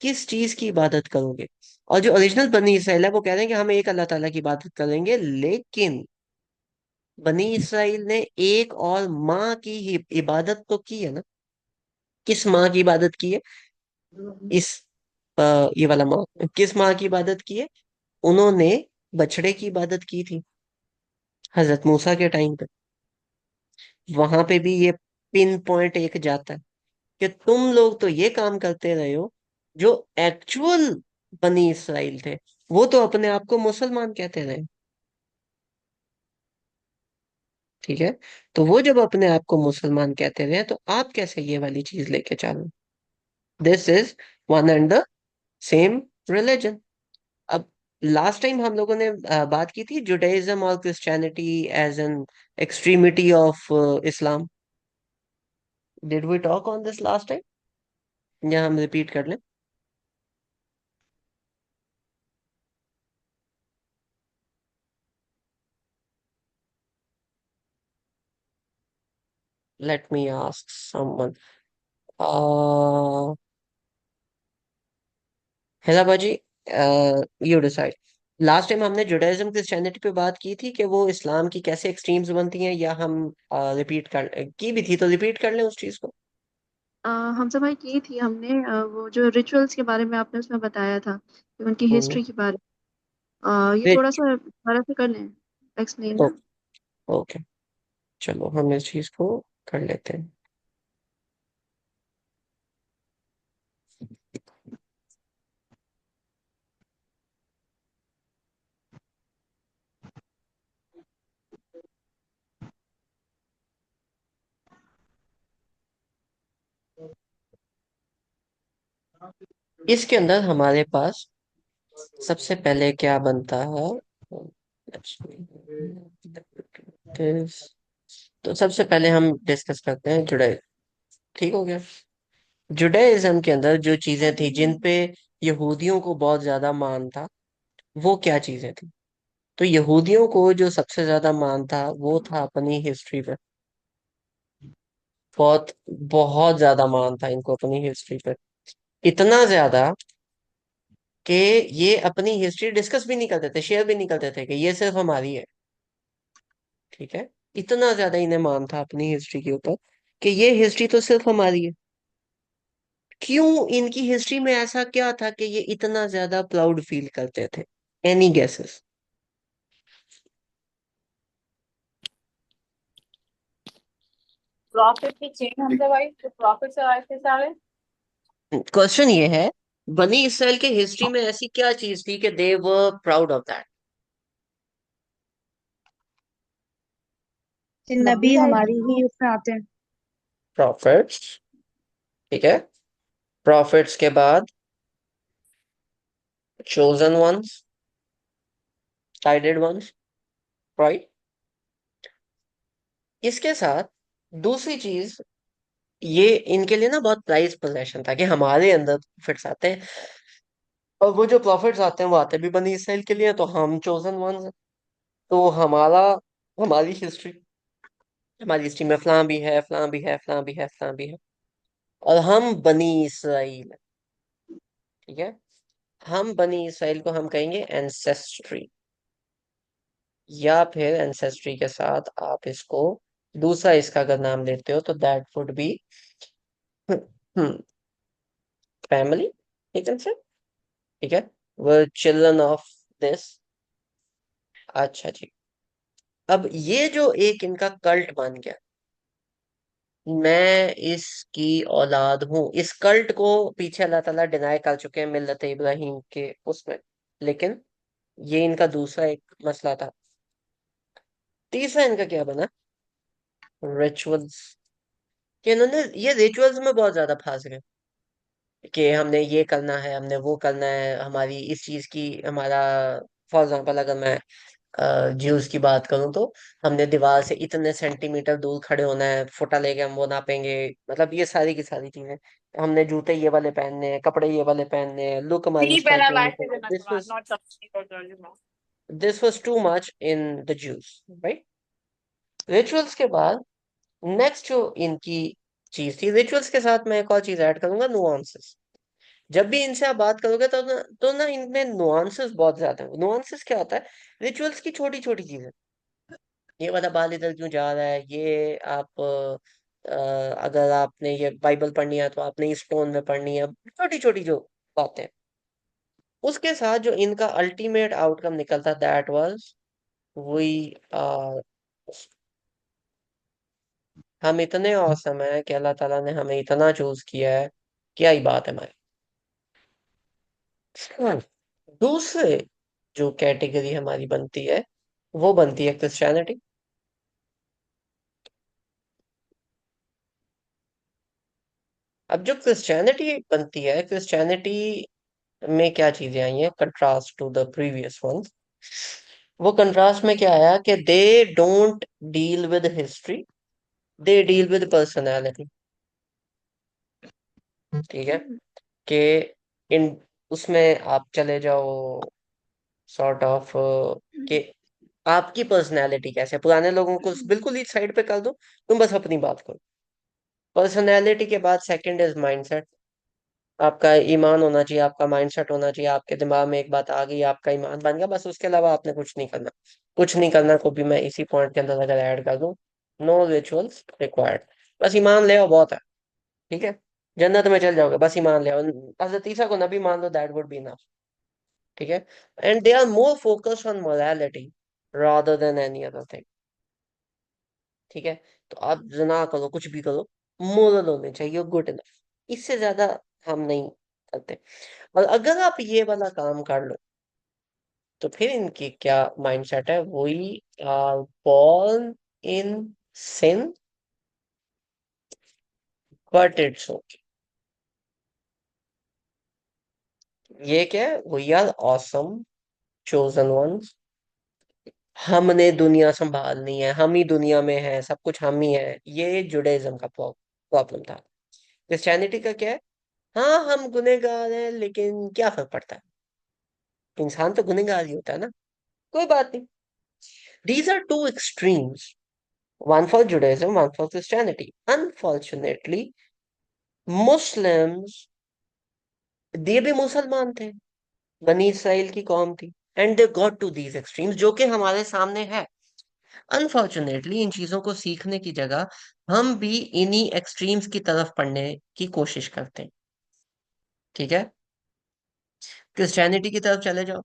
किस चीज की इबादत करोगे। और जो ओरिजिनल बनी इसराइल है वो कह रहे हैं कि हम एक अल्लाह ताला की इबादत करेंगे, लेकिन बनी इसराइल ने एक और माँ की ही इबादत तो की है ना। किस माँ की इबादत की है? इस ये वाला माँ, किस माँ की इबादत की है? उन्होंने बछड़े की इबादत की थी हजरत मूसा के टाइम पे। वहां पे भी ये पिन पॉइंट एक जाता है कि तुम लोग तो ये काम करते रहे हो, जो एक्चुअल बनी इसराइल थे वो तो अपने आप को मुसलमान कहते रहे। ठीक है, तो वो जब अपने आप को मुसलमान कहते रहे, तो आप कैसे ये वाली चीज लेके चलो? This is one and the same religion. अब लास्ट टाइम हम लोगों ने बात की थी जुडाइज्म और Christianity as an extremity of Islam. Did we talk on this last time, या हम रिपीट कर लें? Let me ask someone. Hela baji, you decide. Last time हमने जुडाइज्म क्रिश्चियनिटी पे बात की थी कि वो इस्लाम की कैसे एक्सट्रीम्स बनती हैं, या हम रिपीट कर की भी थी तो रिपीट कर लें उस चीज को। हमसे भाई की थी हमने वो जो रिचुअल्स के बारे में आपने उसमें बताया था कि उनकी हम्म। हिस्ट्री के बारे में ये फिर थोड़ा सा दोबारा से कर लें एक्सप्लेन ओ, ना। ओके, चलो हम इस चीज को कर लेते हैं। इसके अंदर हमारे पास सबसे पहले क्या बनता है? तो सबसे पहले हम डिस्कस करते हैं जुडाइज्म। ठीक हो गया। जुडाइज्म के अंदर जो चीजें थी जिन पे यहूदियों को बहुत ज्यादा मान था, वो क्या चीजें थी? तो यहूदियों को जो सबसे ज्यादा मान था वो था अपनी हिस्ट्री पे। बहुत बहुत ज्यादा मान था इनको अपनी हिस्ट्री पे। इतना ज्यादा कि ये अपनी हिस्ट्री डिस्कस भी नहीं करते थे, शेयर भी नहीं करते थे कि ये सिर्फ हमारी है। ठीक है, इतना ज्यादा इन्हें मान था अपनी हिस्ट्री के ऊपर कि ये हिस्ट्री तो सिर्फ हमारी है। क्यों इनकी हिस्ट्री में ऐसा क्या था कि ये इतना ज्यादा प्राउड फील करते थे? Any guesses? प्रॉफिट की चेन हमसे भाई, तो प्रॉफिट से आए थे सारे। क्वेश्चन ये है, बनी इसराइल के हिस्ट्री में ऐसी क्या चीज थी कि दे वर प्राउड ऑफ दैट? कि नबी नबी भाई। हमारी ही उसमें आते हैं। प्रॉफिट्स। ठीक है, प्रॉफिट्स के बाद chosen ones, guided ones, right. इसके साथ दूसरी चीज, ये इनके लिए ना बहुत प्राइज पोजेशन था कि हमारे अंदर प्रॉफिट्स आते हैं, और वो जो प्रॉफिट्स आते हैं वो आते भी बनी इसराइल के लिए, तो हम चोजन वंस। तो हमारी हिस्ट्री में फलां भी है, फलां भी है, फलां भी है, फलां भी है, और हम बनी इसराइल हैं। ठीक है, हम बनी इसराइल को हम कहेंगे एंसेस्ट्री, या फिर एंसेस्ट्री के साथ आप इसको दूसरा इसका अगर नाम लेते हो तो दैट वुड बी फैमिली, ठीक है सर। ठीक है, वो चिल्ड्रन ऑफ दिस। अच्छा जी, अब ये जो एक इनका कल्ट बन गया, मैं इसकी औलाद हूँ, इस कल्ट को पीछे अल्लाह ताला डिनाई कर चुके हैं मिल्लत इब्राहिम के उसमें, लेकिन ये इनका दूसरा एक मसला था। तीसरा इनका क्या बना? रिचुअल्स। कि इन्होंने ये रिचुअल्स में बहुत ज्यादा फंस गए कि हमने ये करना है, हमने वो करना है, हमारी इस चीज की हमारा, फॉर एग्जाम्पल अगर मैं ज्यूस की बात करूं तो हमने दीवार से इतने सेंटीमीटर दूर खड़े होना है, फुटा लेके हम वो नापेंगे। मतलब ये सारी की सारी चीजें, हमने जूते ये वाले पहनने हैं, कपड़े ये वाले पहनने हैं, लुक हमारी इस Sleep टाइप and की होनी life is चाहिए। in Akbar, not something about. This was too much in the juice, right. Rituals के बाद नेक्स्ट जो इनकी चीज थी, रिचुअल्स के साथ मैं एक और चीज ऐड करूंगा, नुआंसेस। जब भी इनसे आप बात करोगे तो ना इनमें नुआंसेस बहुत ज्यादा है। नुआंसेस क्या होता है? रिचुअल्स की छोटी छोटी चीजें, ये वाला बाल इधर क्यों जा रहा है, ये आप अगर आपने ये बाइबल पढ़नी है तो आपने इस टोन में पढ़नी है, छोटी छोटी जो बातें, उसके साथ जो इनका अल्टीमेट आउटकम निकलता, दैट वाज वी आर, हम इतने औसम है कि अल्लाह ताला ने हमें इतना चूज किया है, क्या ही बात है हमारी। हाँ, दूसरे जो कैटेगरी हमारी बनती है वो बनती है क्रिश्चियनिटी। अब जो क्रिश्चियनिटी बनती है, क्रिश्चियनिटी में क्या चीजें आई हैं contrast to the previous one? वो कंट्रास्ट में क्या आया कि they don't deal with history, they deal with personality. ठीक है, कि इन उसमें आप चले जाओ सॉर्ट ऑफ कि आपकी पर्सनालिटी कैसे है। पुराने लोगों को बिल्कुल ही साइड पे कर दो, तुम बस अपनी बात करो। पर्सनालिटी के बाद सेकंड इज माइंडसेट। आपका ईमान होना चाहिए, आपका माइंडसेट होना चाहिए, आपके दिमाग में एक बात आ गई, आपका ईमान बन गया, बस उसके अलावा आपने कुछ नहीं करना। कुछ नहीं करना को भी मैं इसी पॉइंट के अंदर अगर ऐड कर दूं, नो रिचुअल्स रिक्वायर्ड, बस ईमान ले आओ बहुत है। ठीक है, जन्नत में चल जाओगे, बस ईमान ले आओ, हजरत ईसा को नबी मान लो, दैट वुड बी इनफ। ठीक है, and they are more focused on morality rather than any other thing. ठीक है, तो आप जिना करो, कुछ भी करो, मोरल होने चाहिए, गुड इनफ, इससे ज्यादा हम नहीं करते। और अगर आप ये वाला काम कर लो तो फिर इनकी क्या माइंडसेट है, वही born in sin but it's okay. ये क्या है, we are awesome chosen ones, हमने दुनिया संभालनी है, हम ही दुनिया में है, सब कुछ हम ही है। ये जुडाइज्म का प्रॉब्लम था। क्रिश्चियनिटी का क्या है, हाँ हम गुनहगार हैं लेकिन क्या फर्क पड़ता है, इंसान तो गुनहगार ही होता है ना, कोई बात नहीं। These are two extremes, one for Judaism, one for Christianity. Unfortunately, Muslims, ये भी मुसलमान थे, बनी इसराइल की कौम थी, and they got to these extremes जो कि हमारे सामने है। अनफॉर्चुनेटली इन चीजों को सीखने की जगह हम भी इन्हीं एक्सट्रीम्स की तरफ पढ़ने की कोशिश करते हैं। ठीक है, क्रिश्चियनिटी की तरफ चले जाओ,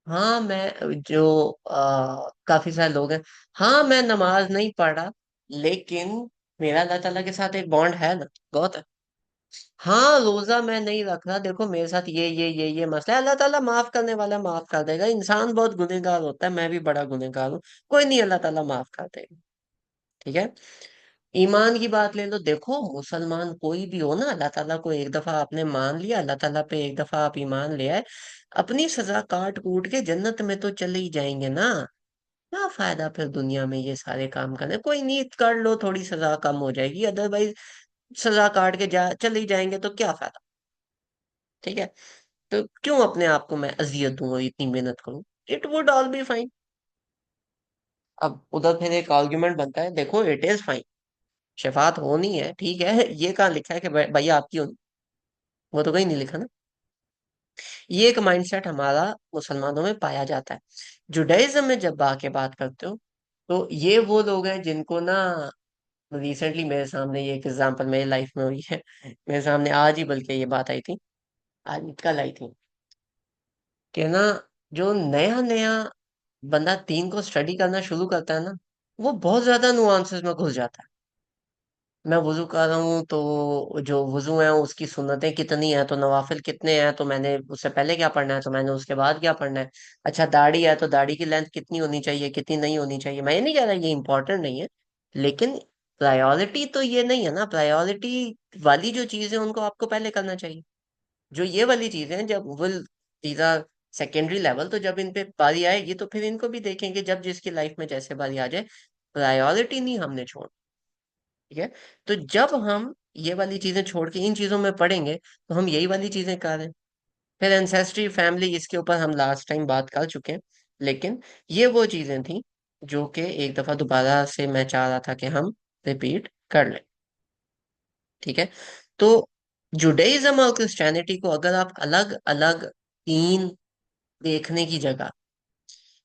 हाँ मैं जो काफी सारे लोग हैं, हाँ मैं नमाज नहीं पढ़ा लेकिन मेरा अल्लाह ताला के साथ एक बॉन्ड है ना, बहुत है। हाँ रोजा मैं नहीं रख रहा, देखो मेरे साथ ये मसला है, अल्लाह ताला माफ करने वाला माफ कर देगा, इंसान बहुत गुनहगार होता है, मैं भी बड़ा गुनहगार हूँ, कोई नहीं, अल्लाह ताला माफ कर देगा। ठीक है, ईमान की बात ले लो, देखो मुसलमान कोई भी हो ना, अल्लाह ताला को एक दफा आपने मान लिया, अल्लाह ताला पे एक दफा आप ईमान ले आए, अपनी सजा काट कूट के जन्नत में तो चले ही जाएंगे ना। क्या फायदा फिर दुनिया में ये सारे काम करने, कोई नीयत कर लो, थोड़ी सजा कम हो जाएगी, अदरवाइज सजा काट के जा चले ही जाएंगे तो क्या फायदा। ठीक है, तो क्यों अपने आप को मैं अजियत दूं और इतनी मेहनत करूं, it would all be fine. अब उधर फिर एक आर्ग्यूमेंट बनता है, देखो इट इज फाइन, शफात होनी है, ठीक है, ये कहाँ लिखा है कि भैया आपकी होनी, वो तो कहीं नहीं लिखा ना। ये एक माइंडसेट हमारा मुसलमानों में पाया जाता है। जुडाइज्म में जब आके बात करते हो तो ये वो लोग हैं जिनको ना, रिसेंटली मेरे सामने ये एक एग्जांपल मेरी लाइफ में हुई है, मेरे सामने आज ही बल्कि ये बात आई थी, आज कल आई थी, कि ना जो नया नया बंदा दीन को स्टडी करना शुरू करता है ना, वो बहुत ज्यादा नुआंसेस में घुस जाता है। मैं वुजू कर रहा हूँ तो जो वुजू है उसकी सुन्नतें कितनी है, तो नवाफिल कितने हैं, तो मैंने उससे पहले क्या पढ़ना है, तो मैंने उसके बाद क्या पढ़ना है। अच्छा दाढ़ी है तो दाढ़ी की लेंथ कितनी होनी चाहिए, कितनी नहीं होनी चाहिए। मैं ये नहीं कह रहा ये इंपॉर्टेंट नहीं है, लेकिन प्रायोरिटी तो ये नहीं है ना, प्रायोरिटी वाली जो चीजें उनको आपको पहले करना चाहिए। जो ये वाली चीजें, जब will these are secondary level तो जब इन पे बारी आएगी तो फिर इनको भी देखेंगे, जब जिसकी लाइफ में जैसे बारी आ जाए। प्रायोरिटी नहीं हमने छोड़, ठीक है। तो जब हम ये वाली चीजें छोड़ के इन चीजों में पढ़ेंगे तो हम यही वाली चीजें कर रहे हैं। फिर एंसेस्ट्री फैमिली, इसके ऊपर हम लास्ट टाइम बात कर चुके हैं, लेकिन ये वो चीजें थी जो कि एक दफा दोबारा से मैं चाह रहा था कि हम रिपीट कर लें, ठीक है। तो जुडाइज्म और क्रिश्चियनिटी को अगर आप अलग अलग तीन देखने की जगह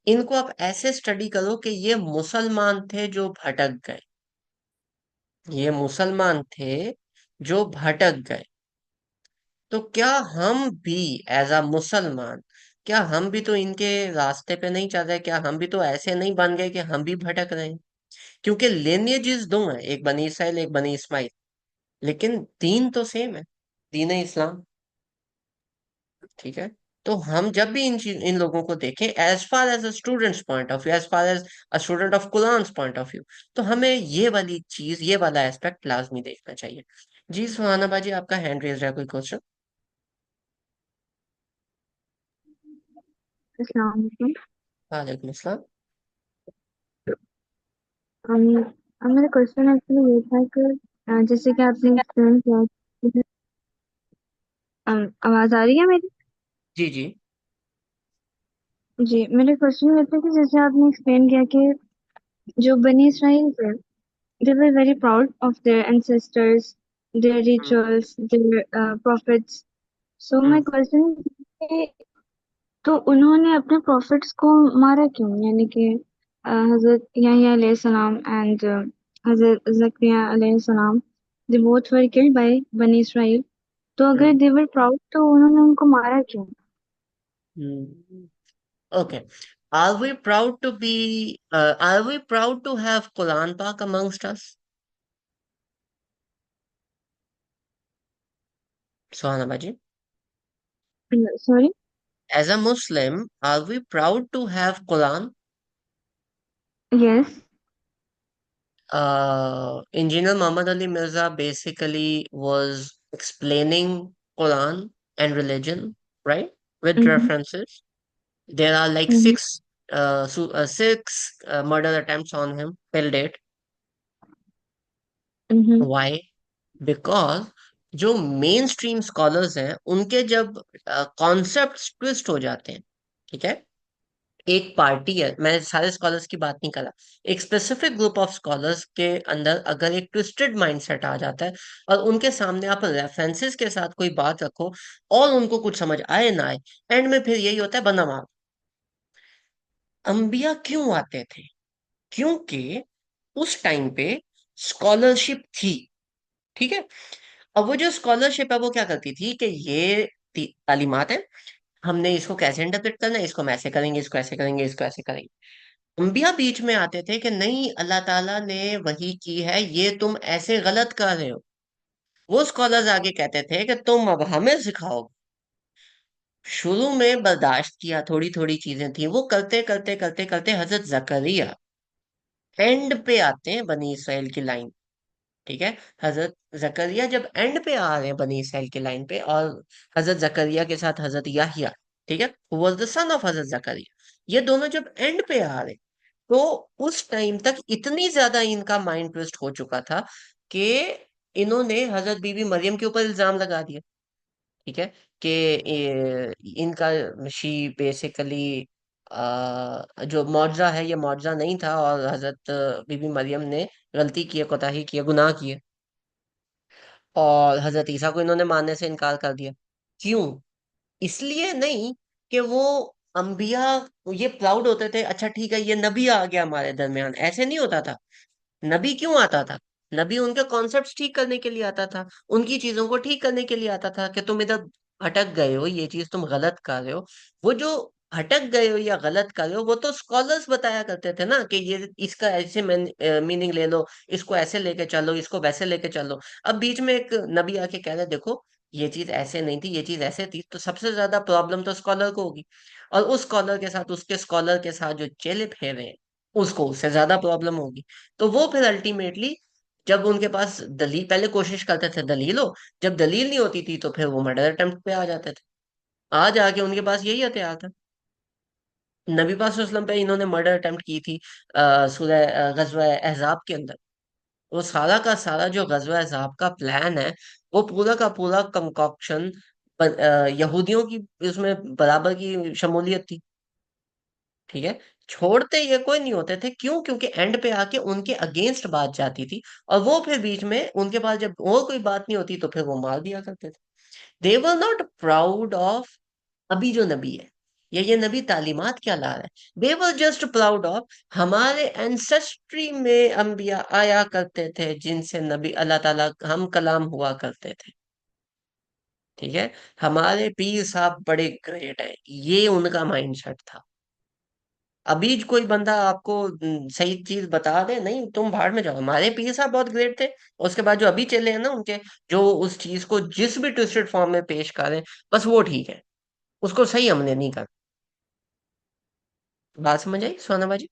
इनको आप ऐसे स्टडी करो कि ये मुसलमान थे जो भटक गए, ये मुसलमान थे जो भटक गए, तो क्या हम भी एज अ मुसलमान, क्या हम भी तो इनके रास्ते पे नहीं चल रहे? क्या हम भी तो ऐसे नहीं बन गए कि हम भी भटक रहे हैं? क्योंकि लिनिएजेस दो हैं, एक बनी इसराइल एक बनी इस्माइल, लेकिन दीन तो सेम है, दीन है इस्लाम, ठीक है। तो हम जब भी इन लोगों को देखें as far as a student's point of view, as far as a student of Quran point of view, तो हमें ये वाली चीज, ये वाला एस्पेक्ट लाजमी देखना चाहिए। जी सुहाना बाजी, आपका हैंड रेज है, कोई क्वेश्चन? अस्सलाम वालेकुम। वालेकुम अस्सलाम। अम, मेरा क्वेश्चन एक्चुअली ये था कि जैसे कि आपने एक्सप्लेन किया कि आवाज आ रही है मेरी? जी जी। जी, मेरा क्वेश्चन ये था कि जैसे आपने एक्सप्लेन किया कि जो बनी इसराइल थे, they were very proud of their ancestors, their hmm rituals, their prophets. So my hmm question is कि तो उन्होंने अपने prophets को मारा क्यों? यानी कि हजरत यहया अलैहि सलाम and हजरत जकरिया अलैहि सलाम, they both were killed by बनी इसराइल। तो अगर हम्म they were proud तो उन्होंने उनको मारा क्यों? हम्म। Okay. Are we proud to have Quran Pak amongst us? Sohana Baji. Sorry? As a Muslim, are we proud to have Quran? Yes. Engineer Muhammad Ali Mirza basically was explaining Quran and religion, right? With Mm-hmm. references. There are like Mm-hmm. six murder attempts on him till date. Mm-hmm. Why? Because जो main stream scholars हैं उनके जब concepts twist हो जाते हैं, ठीक है। एक पार्टी है, मैं सारे स्कॉलर्स की बात नहीं कर रहा, एक स्पेसिफिक ग्रुप ऑफ स्कॉलर्स के अंदर अगर एक ट्विस्टेड माइंडसेट आ जाता है और उनके सामने आप रेफरेंसेस के साथ कोई बात रखो और उनको कुछ समझ आए ना आए, एंड में फिर यही होता है बना मार। अंबिया क्यों आते थे? क्योंकि उस टाइम पे स्कॉलरशिप थी, ठीक है। अब वो जो स्कॉलरशिप है वो क्या करती थी कि ये तालीमात है, हमने इसको कैसे इंटरप्रेट करना है, इसको हम ऐसे करेंगे, इसको ऐसे करेंगे, इसको ऐसे करेंगे। अंबिया बीच में आते थे कि नहीं, अल्लाह ताला ने वही की है, ये तुम ऐसे गलत कर रहे हो। वो स्कॉलर्स आगे कहते थे कि तुम अब हमें सिखाओ। शुरू में बर्दाश्त किया, थोड़ी थोड़ी चीजें थी, वो करते करते करते करते हजरत जकरिया एंड पे आते हैं बनी इसराइल की लाइन, ठीक है। हजरत जकरिया जब एंड पे आ रहे हैं बनी इसराइल की लाइन पे, और हजरत जकरिया के साथ हजरत याहिया, ठीक है, वॉज द सन ऑफ हजरत जकरिया, ये दोनों जब एंड पे आ रहे, तो उस टाइम तक इतनी ज्यादा इनका माइंड ट्विस्ट हो चुका था कि इन्होंने हजरत बीबी मरियम के ऊपर इल्जाम लगा दिया, ठीक है, कि इनका शी बेसिकली जो मुआवजा है ये मुआवजा नहीं था, और हजरत बीबी मरियम ने गलती की है, कोताही की है, गुनाह की है, और हजरत ईसा को इन्होंने मानने से इनकार कर दिया। क्यों? इसलिए नहीं कि वो अंबिया ये प्राउड होते थे, अच्छा ठीक है ये नबी आ गया हमारे दरमियान, ऐसे नहीं होता था। नबी क्यों आता था? नबी उनके कॉन्सेप्ट्स ठीक करने के लिए आता था, उनकी चीजों को ठीक करने के लिए आता था कि तुम इधर भटक गए हो, ये चीज तुम गलत कर रहे हो। वो जो भटक गए हो या गलत कर रहे हो वो तो स्कॉलर्स बताया करते थे ना, कि ये इसका ऐसे मीनिंग ले लो, इसको ऐसे लेके चलो, इसको वैसे लेके चलो। अब बीच में एक नबी आके कह रहे देखो ये चीज ऐसे नहीं थी, ये चीज ऐसे थी, तो सबसे ज्यादा प्रॉब्लम तो स्कॉलर को होगी, और उस स्कॉलर के साथ, उसके स्कॉलर के साथ जो चेले फेरे हैं उसको उससे ज्यादा प्रॉब्लम होगी। तो वो फिर अल्टीमेटली जब उनके पास दलील, पहले कोशिश करते थे दलील हो, जब दलील नहीं होती थी तो फिर वो मर्डर अटेम्प्ट पे आ जाते थे। आज आके उनके पास यही हथियार था, नबी पाक सल्लल्लाहु अलैहि वसल्लम पे इन्होंने मर्डर अटेम्प्ट की थी सूरह गजवा अहजाब के अंदर। वो सारा का सारा जो गजवा अहजाब का प्लान है, वो पूरा का पूरा कंकॉक्शन यहूदियों की उसमें बराबर की शमूलियत थी। ठीक है। छोड़ते ये कोई नहीं होते थे, क्यों? क्योंकि एंड पे आके उनके अगेंस्ट बात जाती थी, और वो फिर बीच में उनके पास जब और कोई बात नहीं होती तो फिर वो मार दिया करते थे। दे वर नॉट प्राउड ऑफ अभी जो नबी है, ये नबी तालीमात क्या ला रहा है। दे वर जस्ट प्राउड ऑफ हमारे एंसेस्ट्री में अंबिया आया करते थे जिनसे नबी अल्लाह ताला हम कलाम हुआ करते थे। ठीक है। हमारे पीर साहब बड़े ग्रेट है, ये उनका माइंडसेट था। अभी कोई बंदा आपको सही चीज बता दे, नहीं तुम भाड़ में जाओ, हमारे पीर साहब बहुत ग्रेट थे, उसके बाद जो अभी चले हैं ना उनके, जो उस चीज को जिस भी ट्विस्टेड फॉर्म में पेश करें, बस वो ठीक है, उसको सही हमने नहीं कर। बात समझ आई सोना बाजी?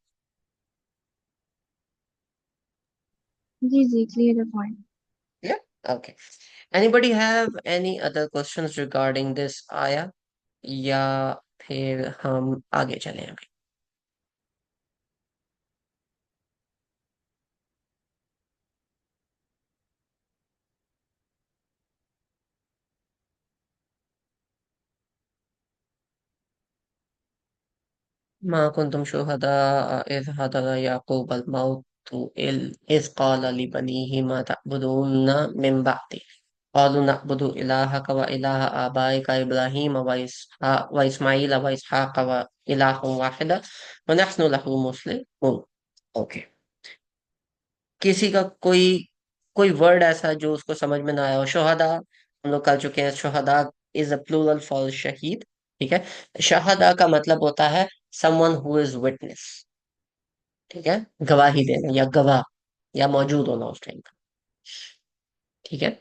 जी जी, क्लियर है पॉइंट। या okay. Anybody have any other questions regarding this आया, या फिर हम आगे चलें अभी? मा कुंतुम शुहदा इज़ हदर याकूब अल मौत इज़ क़ाल लिबनीहि मा तअबुदून मिन बअदी क़ालू नअबुदु इलाहक व इलाह आबाइक इब्राहीम व इस्माईल व इसहाक व इलाहन वाहिदा व नहनु लहु मुस्लिमून। ओके। किसी का कोई कोई वर्ड ऐसा जो उसको समझ में ना आया हो? शुहदा हम लोग कर चुके हैं, शुहदा इज अ प्लूरल फॉर शहीद। ठीक है। शहदा का मतलब होता है समवन हु इज विटनेस। ठीक है। गवाही देना या गवाह, या मौजूद होना उस टाइम का। ठीक है।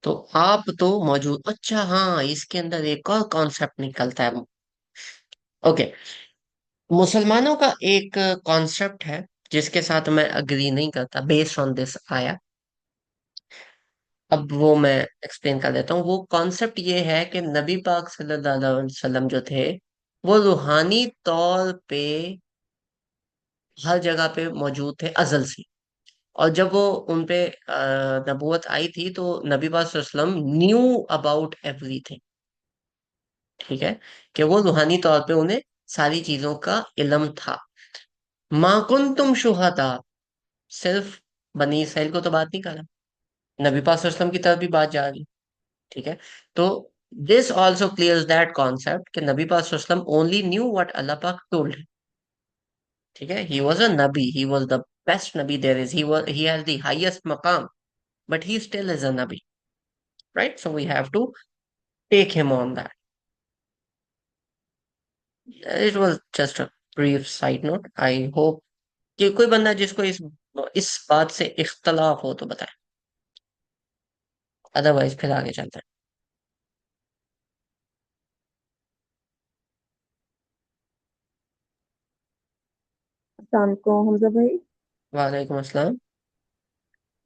तो आप तो मौजूद, अच्छा हाँ, इसके अंदर एक और कॉन्सेप्ट निकलता है। ओके। मुसलमानों का एक कॉन्सेप्ट है जिसके साथ मैं अग्री नहीं करता, बेस्ड ऑन दिस आया। अब वो मैं एक्सप्लेन कर देता हूँ। वो कॉन्सेप्ट ये है कि नबी पाक सल्लल्लाहु अलैहि वसल्लम जो थे, वो रूहानी तौर पे हर जगह पे मौजूद थे अजल से। और जब वो उन पे नबूवत आई थी तो नबी पाक सल्लल्लाहु अलैहि वसल्लम न्यू अबाउट एवरीथिंग। ठीक है। कि वो रूहानी तौर पे उन्हें सारी चीजों का इल्म था। मा कुंतुम शुहदा सिर्फ बनी इसराइल को तो बात नहीं कर रहा, नबी पाक सल्लल्लाहु अलैहि वसल्लम की तरफ भी बात जा रही। ठीक है। तो this also clears that concept कि नबी पाक सल्लल्लाहु अलैहि वसल्लम ओनली न्यू व्हाट अल्लाह पाक टोल्ड। ठीक है। ही वाज अ नबी, ही वाज द बेस्ट नबी there is, he has the highest मकाम, but he still is a nabi, right? So we have to take him on that. It was just a brief side note. I hope कि कोई बंदा जिसको इस बात से इख्तलाफ हो तो बताए, अदरवाइज फिर आगे चलते हैं। अस्सलाम वालेकुम हमजा भाई। वालेकुम अस्सलाम।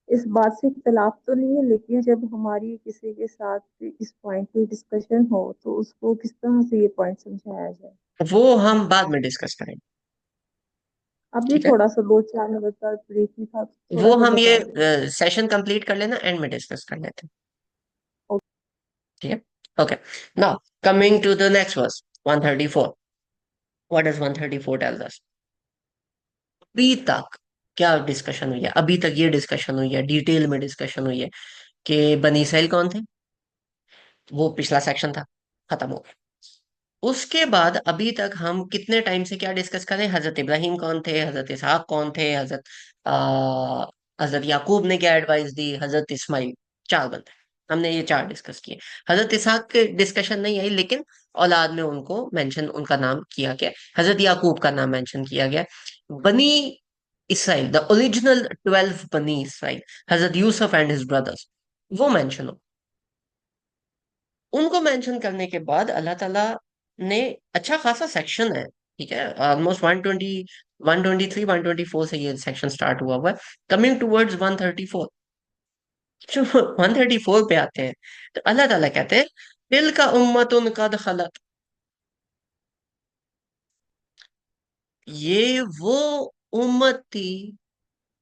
इस बात से इख्तलाफ तो नहीं है, लेकिन जब हमारी किसी के साथ इस पॉइंट पे डिस्कशन हो तो उसको किस तरह से ये पॉइंट समझाया जाए। वो हम बाद में डिस्कस करेंगे। अभी ठीक है। थोड़ा सा 2-4 मिनट का ब्रीफली था, थोड़ा वो सा हम ये बता दें। सेशन कंप्लीट कर लेना, एंड में डिस्कस कर लेते हैं। ठीक है। Okay. Now coming to the next verse 134। What does 134 tells us? अभी तक क्या डिस्कशन हुई है? अभी तक ये डिस्कशन हुई है, डिटेल में डिस्कशन हुई है कि बनी इसराइल कौन थे। वो पिछला सेक्शन था, खत्म हो गया। उसके बाद अभी तक हम कितने टाइम से क्या डिस्कस करें? हजरत इब्राहिम कौन थे, हजरत इसहाक कौन थे, आ, हजरत याकूब ने क्या एडवाइस दी, हजरत इस्माइल। चार बंदे हमने ये चार डिस्कस किए। हजरत इसहाक के डिस्कशन नहीं आई, लेकिन औलाद में उनको मेंशन, उनका नाम किया गया। हजरत याकूब का नाम मेंशन किया गया। बनी इसराइल, द ओरिजिनल 12 बनी Israel, Hazrat Yusuf and his brothers, वो मेंशन हो। उनको मेंशन करने के बाद अल्लाह ताला ने अच्छा खासा सेक्शन है, ठीक है, ऑलमोस्ट 120 123 124 से ये सेक्शन स्टार्ट हुआ हुआ है। कमिंग टूवर्ड्स 134, जो 134 पे आते हैं, तो अल्लाह ताला कहते हैं दिल का उम्मतुन कद खलत। ये वो उम्मत थी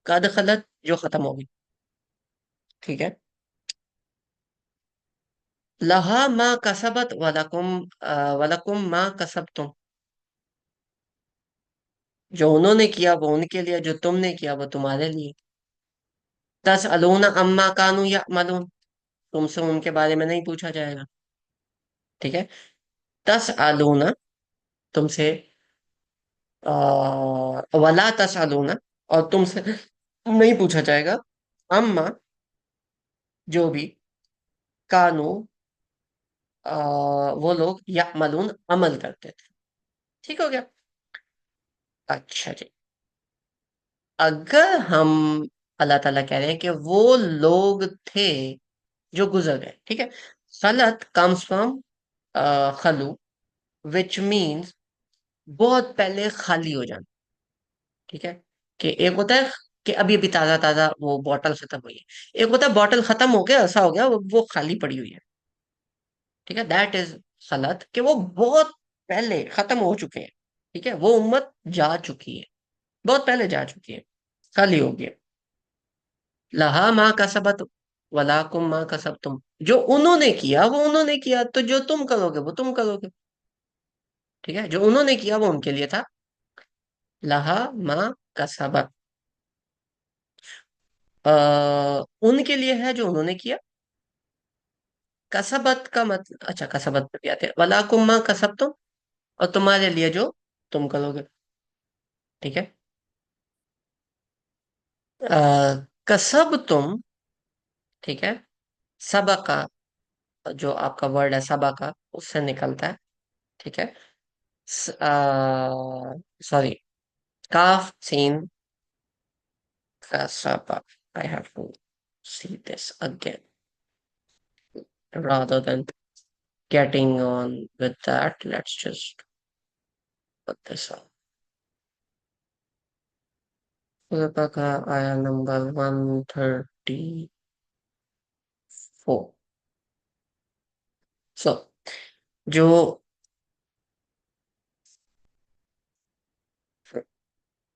कद खलत जो खत्म हो गई। ठीक है। लहा मा कसबत वलकुम मा कसबतुम। जो उन्होंने किया वो उनके लिए, जो तुमने किया वो तुम्हारे लिए। तस अलूना अम्मा कानू या मलून। तुमसे उनके बारे में नहीं पूछा जाएगा। ठीक है। तस अलूना, तुमसे, वला तस अलूना, और तुमसे नहीं पूछा जाएगा। अम्मा, जो भी, कानू, वो लोग या मलून अमल करते थे। ठीक हो गया। अच्छा जी। अगर हम, अल्लाह ताला कह रहे हैं कि वो लोग थे जो गुजर गए। ठीक है। खलत कम्स फ्रॉम खलू, विच मीन्स बहुत पहले खाली हो जाना। ठीक है। कि एक होता है कि अभी अभी ताजा ताजा वो बॉटल खत्म हुई है, एक होता है बॉटल खत्म हो गया, ऐसा हो गया वो खाली पड़ी हुई है। ठीक है। दैट इज खलत, कि वो बहुत पहले खत्म हो चुके हैं। ठीक है। वो उम्मत जा चुकी है, बहुत पहले जा चुकी है, खाली हो गया। लहा मा कसबत वलाकुम मा कसबतुम। जो उन्होंने किया वो उन्होंने किया, तो जो तुम करोगे वो तुम करोगे। ठीक है। जो उन्होंने किया वो उनके लिए था। लहा मा कसबत, उनके लिए है जो उन्होंने किया। कसबत का मतलब, अच्छा कसबत पे भी आते हैं, वलाकुम मा कसबतुम, और तुम्हारे लिए जो तुम करोगे। ठीक है। कसब तुम, ठीक है, सबका, जो आपका वर्ड है सबका, उससे निकलता है। ठीक है। सॉरी, काफ सीन kasaba. I have to see this again rather than getting on with that. Let's just put this up. Rebecca, ayah number 134. So, जो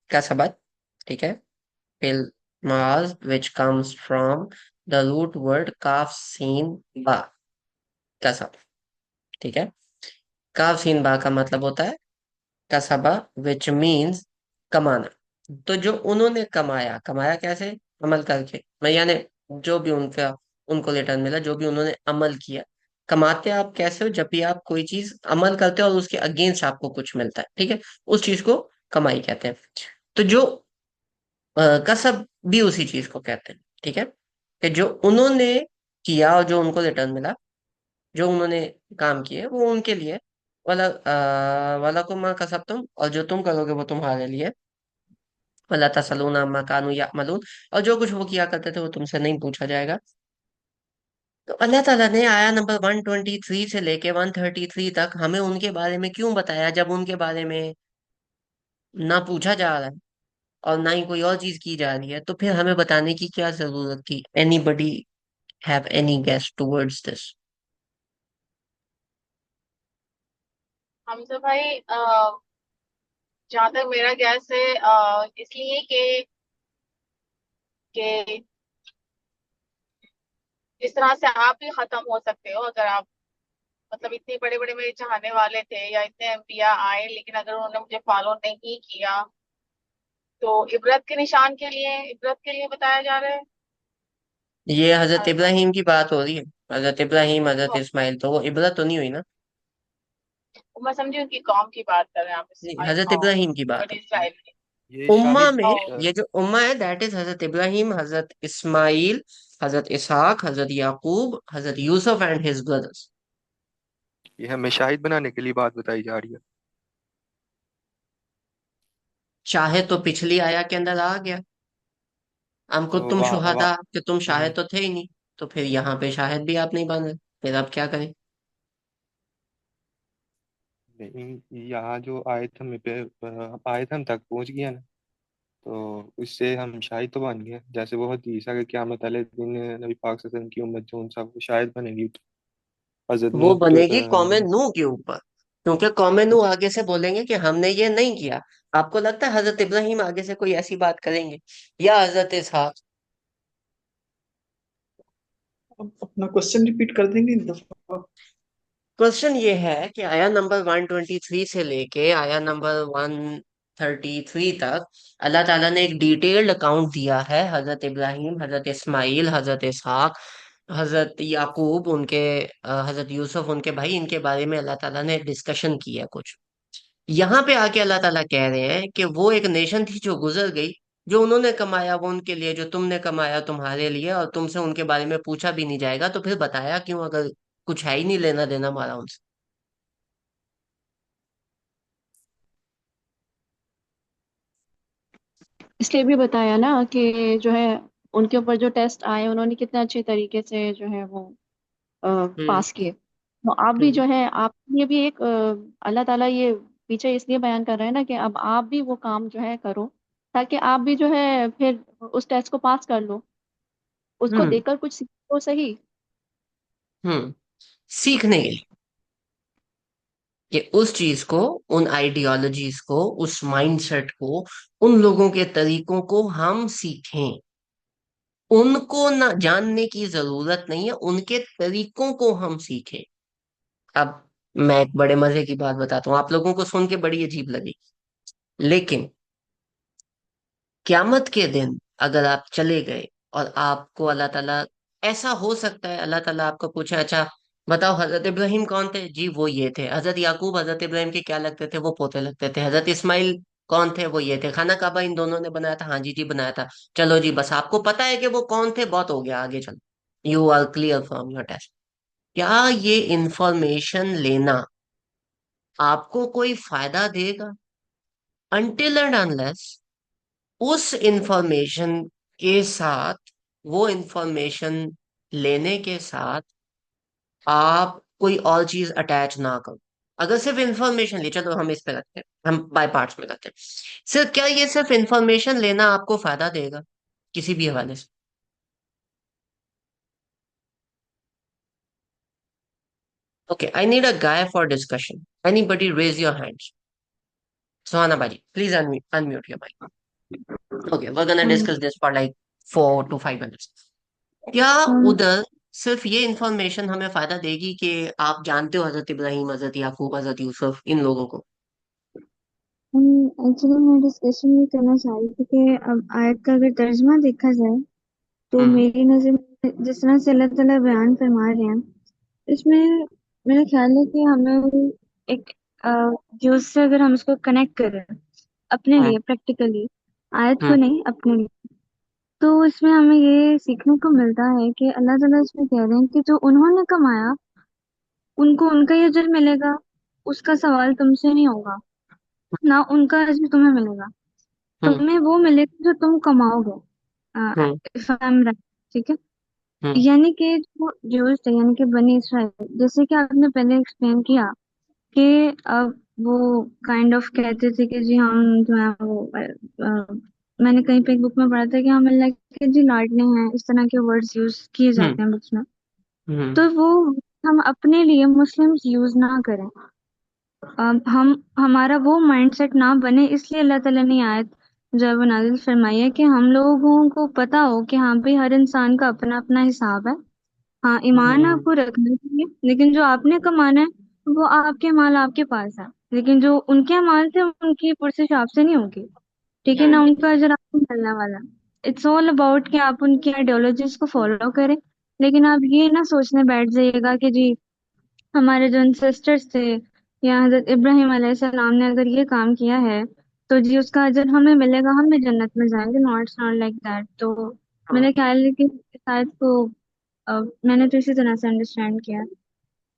kasabat, ठीक है, fil maaz which comes from the root word kaf sin ba, kasab। ठीक है। काफ scene बा का मतलब होता है कसबा, विच मीन्स कमाना। तो जो उन्होंने कमाया, कमाया कैसे? अमल करके, मैं यानी जो भी उनका, उनको रिटर्न मिला, जो भी उन्होंने अमल किया। कमाते आप कैसे हो? जब भी आप कोई चीज अमल करते हो और उसके अगेंस्ट आपको कुछ मिलता है। ठीक है। उस चीज को कमाई कहते हैं। तो जो कसब भी उसी चीज को कहते हैं। ठीक है। कि जो उन्होंने किया और जो उनको रिटर्न मिला, जो उन्होंने काम किए वो उनके लिए। वाला को माँ कसब तुम, और जो तुम करोगे वो तुम्हारे लिए। वला तसलून अम्मा कानू यामलून, और जो कुछ वो किया करते थे वो तुमसे नहीं पूछा जाएगा। तो अल्लाह ताला ने आया नंबर 123 से लेके 133 तक हमें उनके बारे में क्यों बताया, जब उनके बारे में ना पूछा जा रहा है और ना ही कोई और चीज की जा रही है, तो फिर हमें बताने की क्या जरूरत थी? Anybody have any guess towards this? हमसे भाई जहाँ तक मेरा गैस है इसलिए कि इस तरह से आप भी खत्म हो सकते हो अगर आप, मतलब इतने बड़े बड़े मेरे चाहने वाले थे या इतने एम्पिया आए, लेकिन अगर उन्होंने मुझे फॉलो नहीं किया तो इबरत के निशान के लिए, इबरत के लिए बताया जा रहा है। ये हजरत अ, इब्राहिम की बात हो रही है। हजरत इब्राहिम, हजरत तो इस्माइल, तो वो इबरत तो नहीं हुई ना? मैं समझी उनकी कौम की बात कर रहे हैं आप, नहीं, इस्माइल हजरत इब्राहिम की बात बड़े है। इसराइल की। ये उम्मा शाहिद में, ओ, ये जो उम्मा है that is Hazrat Ibrahim, Hazrat Ismail, Hazrat Ishaq, Hazrat Yakub, Hazrat Yusuf and his brothers. ये हमें शाहिद बनाने के लिए बात बताई जा रही है। शाहे तो पिछली आया के अंदर आ गया। हमको तो तुम वाह वाह। शुहदा, कि तुम हम्म, शाहिद तो थे ही नहीं। तो फिर यहाँ पे शाहिद भी आप नहीं बन रहे, फिर आप क्या करें? नहीं, यहाँ जो आयत हमें पे आयत हम तक पहुंच गया ना, तो उससे हम शाहिद तो बन गए। जैसे वो हदीस है कि क़यामत वाले दिन नबी पाक सल्लल्लाहु अलैहि वसल्लम की उम्मत जो उन सब शाहिद बनेगी। हजरत वो नूह बनेगी कौमे नूह के ऊपर, क्योंकि कौमे नूह आगे से बोलेंगे कि हमने ये नहीं किया। आपको लगता है हजरत इब्राहिम आगे से कोई ऐसी बात करेंगे, या हजरत इसहाक? अब अपना क्वेश्चन रिपीट कर देंगे एक दफा? क्वेश्चन ये है कि आया नंबर 123 से लेके आया नंबर 133 तक अल्लाह ताला ने एक डिटेल्ड अकाउंट दिया है हजरत इब्राहिम, हजरत इस्माइल, हजरत इसहाक, हजरत याकूब, उनके हजरत यूसुफ, उनके भाई, इनके बारे में अल्लाह ताला ने डिस्कशन किया कुछ। यहाँ पे आके अल्लाह ताला कह रहे हैं कि वो एक नेशन थी जो गुजर गई, जो उन्होंने कमाया वो उनके लिए, जो तुमने कमाया तुम्हारे लिए, और तुमसे उनके बारे में पूछा भी नहीं जाएगा, तो फिर बताया क्यों अगर कुछ है ही नहीं लेना देना हमारा उनसे। इसलिए भी बताया ना कि जो है उनके ऊपर जो टेस्ट आए उन्होंने कितने अच्छे तरीके से जो है वो हम्म। पास किए। तो आप भी हम्म। जो है आप ये भी एक अल्लाह ताला ये पीछे इसलिए बयान कर रहे हैं ना कि अब आप भी वो काम जो है करो, ताकि आप भी जो है फिर उस टेस्ट को पास कर लो, उसको हम्म। देखकर कुछ सीखो सही। हम्म। सीखने के लिए कि उस चीज को, उन आइडियोलॉजीज को, उस माइंडसेट को, उन लोगों के तरीकों को हम सीखें। उनको ना जानने की जरूरत नहीं है, उनके तरीकों को हम सीखें। अब मैं एक बड़े मजे की बात बताता हूँ, आप लोगों को सुन के बड़ी अजीब लगेगी, लेकिन क्यामत के दिन अगर आप चले गए और आपको अल्लाह ताला, ऐसा हो सकता है अल्लाह ताला आपको पूछे, अच्छा बताओ हजरत इब्राहिम कौन थे? जी वो ये थे। हजरत याकूब हजरत इब्राहिम के क्या लगते थे? वो पोते लगते थे। हजरत इस्माइल कौन थे? वो ये थे। खाना काबा इन दोनों ने बनाया था? हाँ जी जी बनाया था। चलो जी बस आपको पता है कि वो कौन थे, बहुत हो गया, आगे चलो, you are clear from your test. क्या ये इंफॉर्मेशन लेना आपको कोई फायदा देगा? अनटिल एंड अनलेस उस इंफॉर्मेशन के साथ, वो इंफॉर्मेशन लेने के साथ आप कोई और चीज अटैच ना करो। अगर सिर्फ इंफॉर्मेशन ले, चलो हम इस पे रखते हैं, हम बाय पार्ट्स में रखते हैं, सिर्फ क्या ये सिर्फ इंफॉर्मेशन लेना आपको फायदा देगा किसी भी हवाले से? Okay, I need a guy for discussion. Anybody raise your hands? Suhana baji please unmute your mic. Okay, we are gonna um, discuss this for like 4 to 5 minutes। क्या um, उधर सिर्फ ये इंफॉर्मेशन हमें फायदा देगी कि आप जानते हो हजरत इब्राहिम, हजरत याकूब, हजरत यूसुफ, इन लोगों को? एक्चुअली मैं डिस्कशन ये करना चाह रही थी कि अब आयत का अगर तर्जमा देखा जाए तो हम्म। मेरी नज़र में जिस तरह से अल्लाह ताला बयान फरमा रहे हैं, इसमें मेरा ख्याल है कि हमें एक जो उससे अगर हम इसको कनेक्ट करें अपने हम्म। लिए प्रैक्टिकली, आयत को हम्म। नहीं अपने लिए, तो इसमें हमें ये सीखने को मिलता है कि अल्लाह ताला इसमें कह रहे हैं कि जो उन्होंने कमाया उनको उनका ही अजर मिलेगा, उसका सवाल तुमसे नहीं होगा, ना उनका अजर तुम्हें मिलेगा, हम्म। तुम्हें वो मिलेगा जो तुम कमाओगे। हम्म। इफ आई एम राइट, ठीक है। हम्म। यानी कि जो ज्यूस थे यानी कि बनी इसराइल, जैसे कि आपने पहले एक्सप्लेन किया कि अब वो काइंड ऑफ कहते थे कि जी हम जो है वो मैंने कहीं पे एक बुक में पढ़ा था कि हम अल्लाह के जी लाडले हैं, इस तरह के वर्ड्स यूज किए हम्म। जाते हैं बुक्स में। हम्म। तो वो हम अपने लिए मुस्लिम्स यूज ना करें। हम हमारा वो माइंडसेट ना बने, इसलिए अल्लाह ताला ने आयत जो है वो नाजिल फरमाई है कि हम लोगों को पता हो कि हाँ भाई हर इंसान का अपना अपना हिसाब है। हाँ, ईमान हम्म। आपको रखना चाहिए, लेकिन जो आपने कमाना है वो आपके माल आपके पास है, लेकिन जो उनके माल थे उनकी पुरसिश आपसे नहीं होगी, ठीक है ना, हम्म। उनका अजर आपको मिलने वाला है। इट्स ऑल अबाउट कि आप उनकी आइडियोलॉजीज को फॉलो करें, लेकिन आप ये ना सोचने बैठ जाइएगा कि जी हमारे जो इंसेस्टर्स थे या हजरत इब्राहिम अलैहिस्सलाम ने अगर ये काम किया है तो जी उसका अजर हमें मिलेगा, हम भी जन्नत में जाएंगे। Not not like that. तो मेरा ख्याल है कि शायद को मैंने तो इसी तरह से अंडरस्टैंड किया।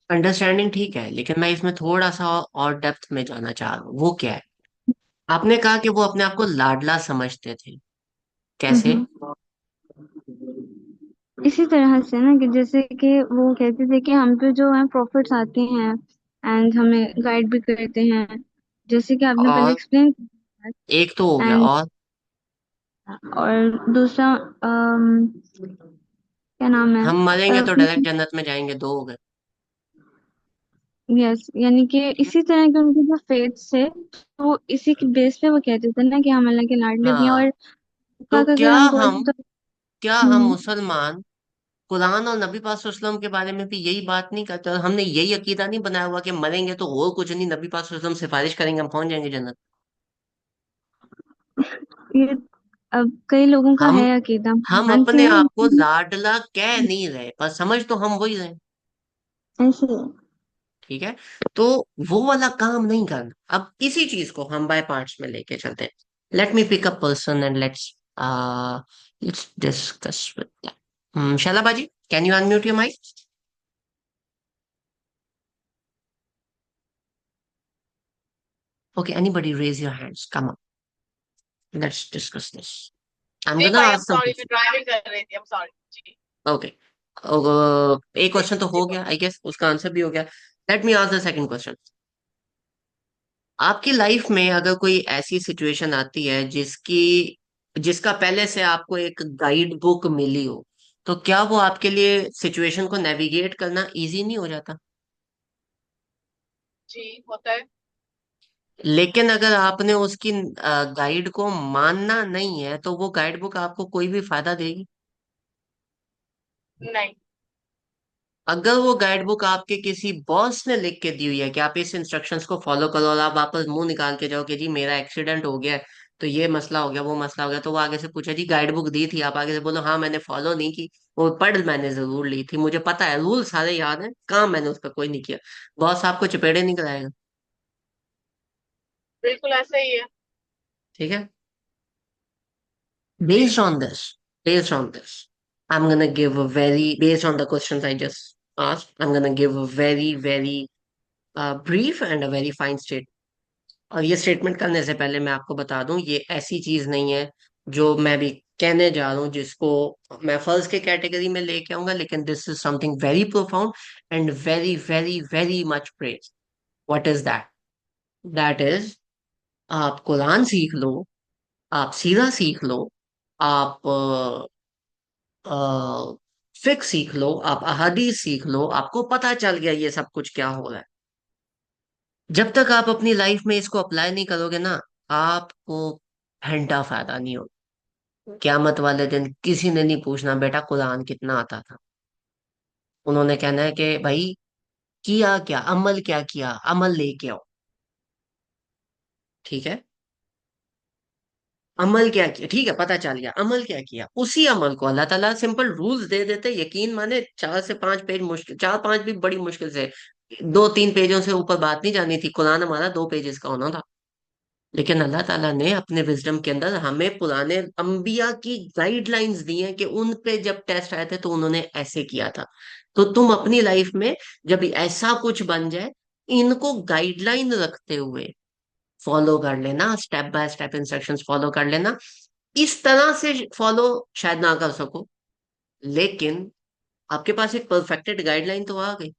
अंडरस्टैंडिंग ठीक है, लेकिन मैं इसमें थोड़ा सा और डेप्थ में जाना चाह रहा हूँ। वो क्या है? आपने कहा कि वो अपने आप को लाडला समझते थे, कैसे? हम्म। इसी तरह से ना कि जैसे कि वो कहते थे कि हम पे जो है प्रॉफिट्स आते हैं एंड हमें गाइड भी करते हैं, जैसे कि आपने पहले और एक्सप्लेन किया। एक तो हो गया, एंड और और दूसरा क्या नाम है? हम मरेंगे तो डायरेक्ट जन्नत में जाएंगे, दो हो गए। यस, यानी कि इसी तरह के उनके जो फेथ्स है, तो इसी के बेस पे वो कहते थे ना कि हम अल्लाह के लाडले भी हैं। हाँ, और तो पाक अगर हम बोले तो क्या हम हम्म मुसलमान कुरान और नबी पाक सल्लल्लाहु अलैहि वसल्लम के बारे में भी यही बात नहीं करते, और हमने यही अकीदा नहीं बनाया हुआ कि मरेंगे तो और कुछ नहीं, नबी पाक सल्लल्लाहु अलैहि वसल्लम सिफारिश करेंगे हम पहुंच जाएंगे जन्नत। ये अब कई लोगों का हम है अकीदा, हम मानते अपने हैं आप को लेकिन लाडला कह नहीं रहे, पर समझ तो हम वही रहे। ऐसे है। ठीक है, तो वो वाला काम नहीं करना। अब इसी चीज को हम बाय पार्ट्स में लेके चलते हैं। Let me pick a person and let's discuss with Shaila baji, can you unmute your mic? Okay, anybody raise your hands, come on, let's discuss this. I'm जी gonna भाई, I am ask some sorry, मैं questions. Driving कर रही थी, I am sorry जी। Okay, एक जी question तो जी हो गया, आई गेस उसका आंसर भी हो गया। Late me ask the second question. आपकी लाइफ में अगर कोई ऐसी सिचुएशन आती है जिसका पहले से आपको एक गाइड बुक मिली हो, तो क्या वो आपके लिए सिचुएशन को नेविगेट करना इजी नहीं हो जाता? जी, होता है। लेकिन अगर आपने उसकी गाइड को मानना नहीं है, तो वो गाइड बुक आपको कोई भी फायदा देगी? नहीं। अगर वो गाइड बुक आपके किसी बॉस ने लिख के दी हुई है कि आप इस इंस्ट्रक्शंस को फॉलो करो, और आप वापस मुंह निकाल के जाओ कि जी मेरा एक्सीडेंट हो गया है, तो ये मसला हो गया, वो मसला हो गया, तो वो आगे से पूछे जी गाइड बुक दी थी, आप आगे से बोलो हाँ मैंने फॉलो नहीं की, वो पढ़ मैंने जरूर ली थी, मुझे पता है रूल सारे याद है, काम मैंने उसका कोई नहीं किया, बॉस आपको चपेड़े नहीं कराएगा। बिल्कुल ऐसा ही है। ठीक है, जी based on this, based on this, I'm gonna give a very, based on the questions I just asked, I'm gonna give a very brief and a very fine statement. और ये स्टेटमेंट करने से पहले मैं आपको बता दूं, ये ऐसी चीज नहीं है जो मैं भी कहने जा रहा हूं जिसको मैं फर्ज के कैटेगरी में लेके आऊंगा, लेकिन this is something very profound and very much praise. What is that? That is, आप कुरान सीख लो, आप सीरा सीख लो, आप फिक्र सीख लो, आप अहादीस सीख लो, आपको पता चल गया ये सब कुछ क्या हो रहा है। जब तक आप अपनी लाइफ में इसको अप्लाई नहीं करोगे ना, आपको घंटा फायदा नहीं होगा। क़यामत वाले दिन किसी ने नहीं पूछना बेटा कुरान कितना आता था। उन्होंने कहना है कि भाई किया क्या, अमल क्या किया, अमल लेके आओ। ठीक है, अमल क्या किया, ठीक है पता चल गया, अमल क्या किया, उसी अमल को अल्लाह ताला सिंपल रूल्स दे देते, यकीन माने 4 से 5 पेज मुश्किल, 4-5 भी बड़ी मुश्किल से, 2-3 पेजों से ऊपर बात नहीं जानी थी, कुरान हमारा 2 पेजेस का होना था। लेकिन अल्लाह ताला ने अपने विजडम के अंदर हमें पुराने अंबिया की गाइडलाइंस दी हैं कि उन पे जब टेस्ट आए थे तो उन्होंने ऐसे किया था। तो तुम अपनी लाइफ में जब ऐसा कुछ बन जाए, इनको गाइडलाइन रखते हुए फॉलो कर लेना, step by step instructions follow कर लेना। इस तरह से फॉलो शायद ना कर सको, लेकिन आपके पास एक परफेक्टेड गाइडलाइन तो आ गई।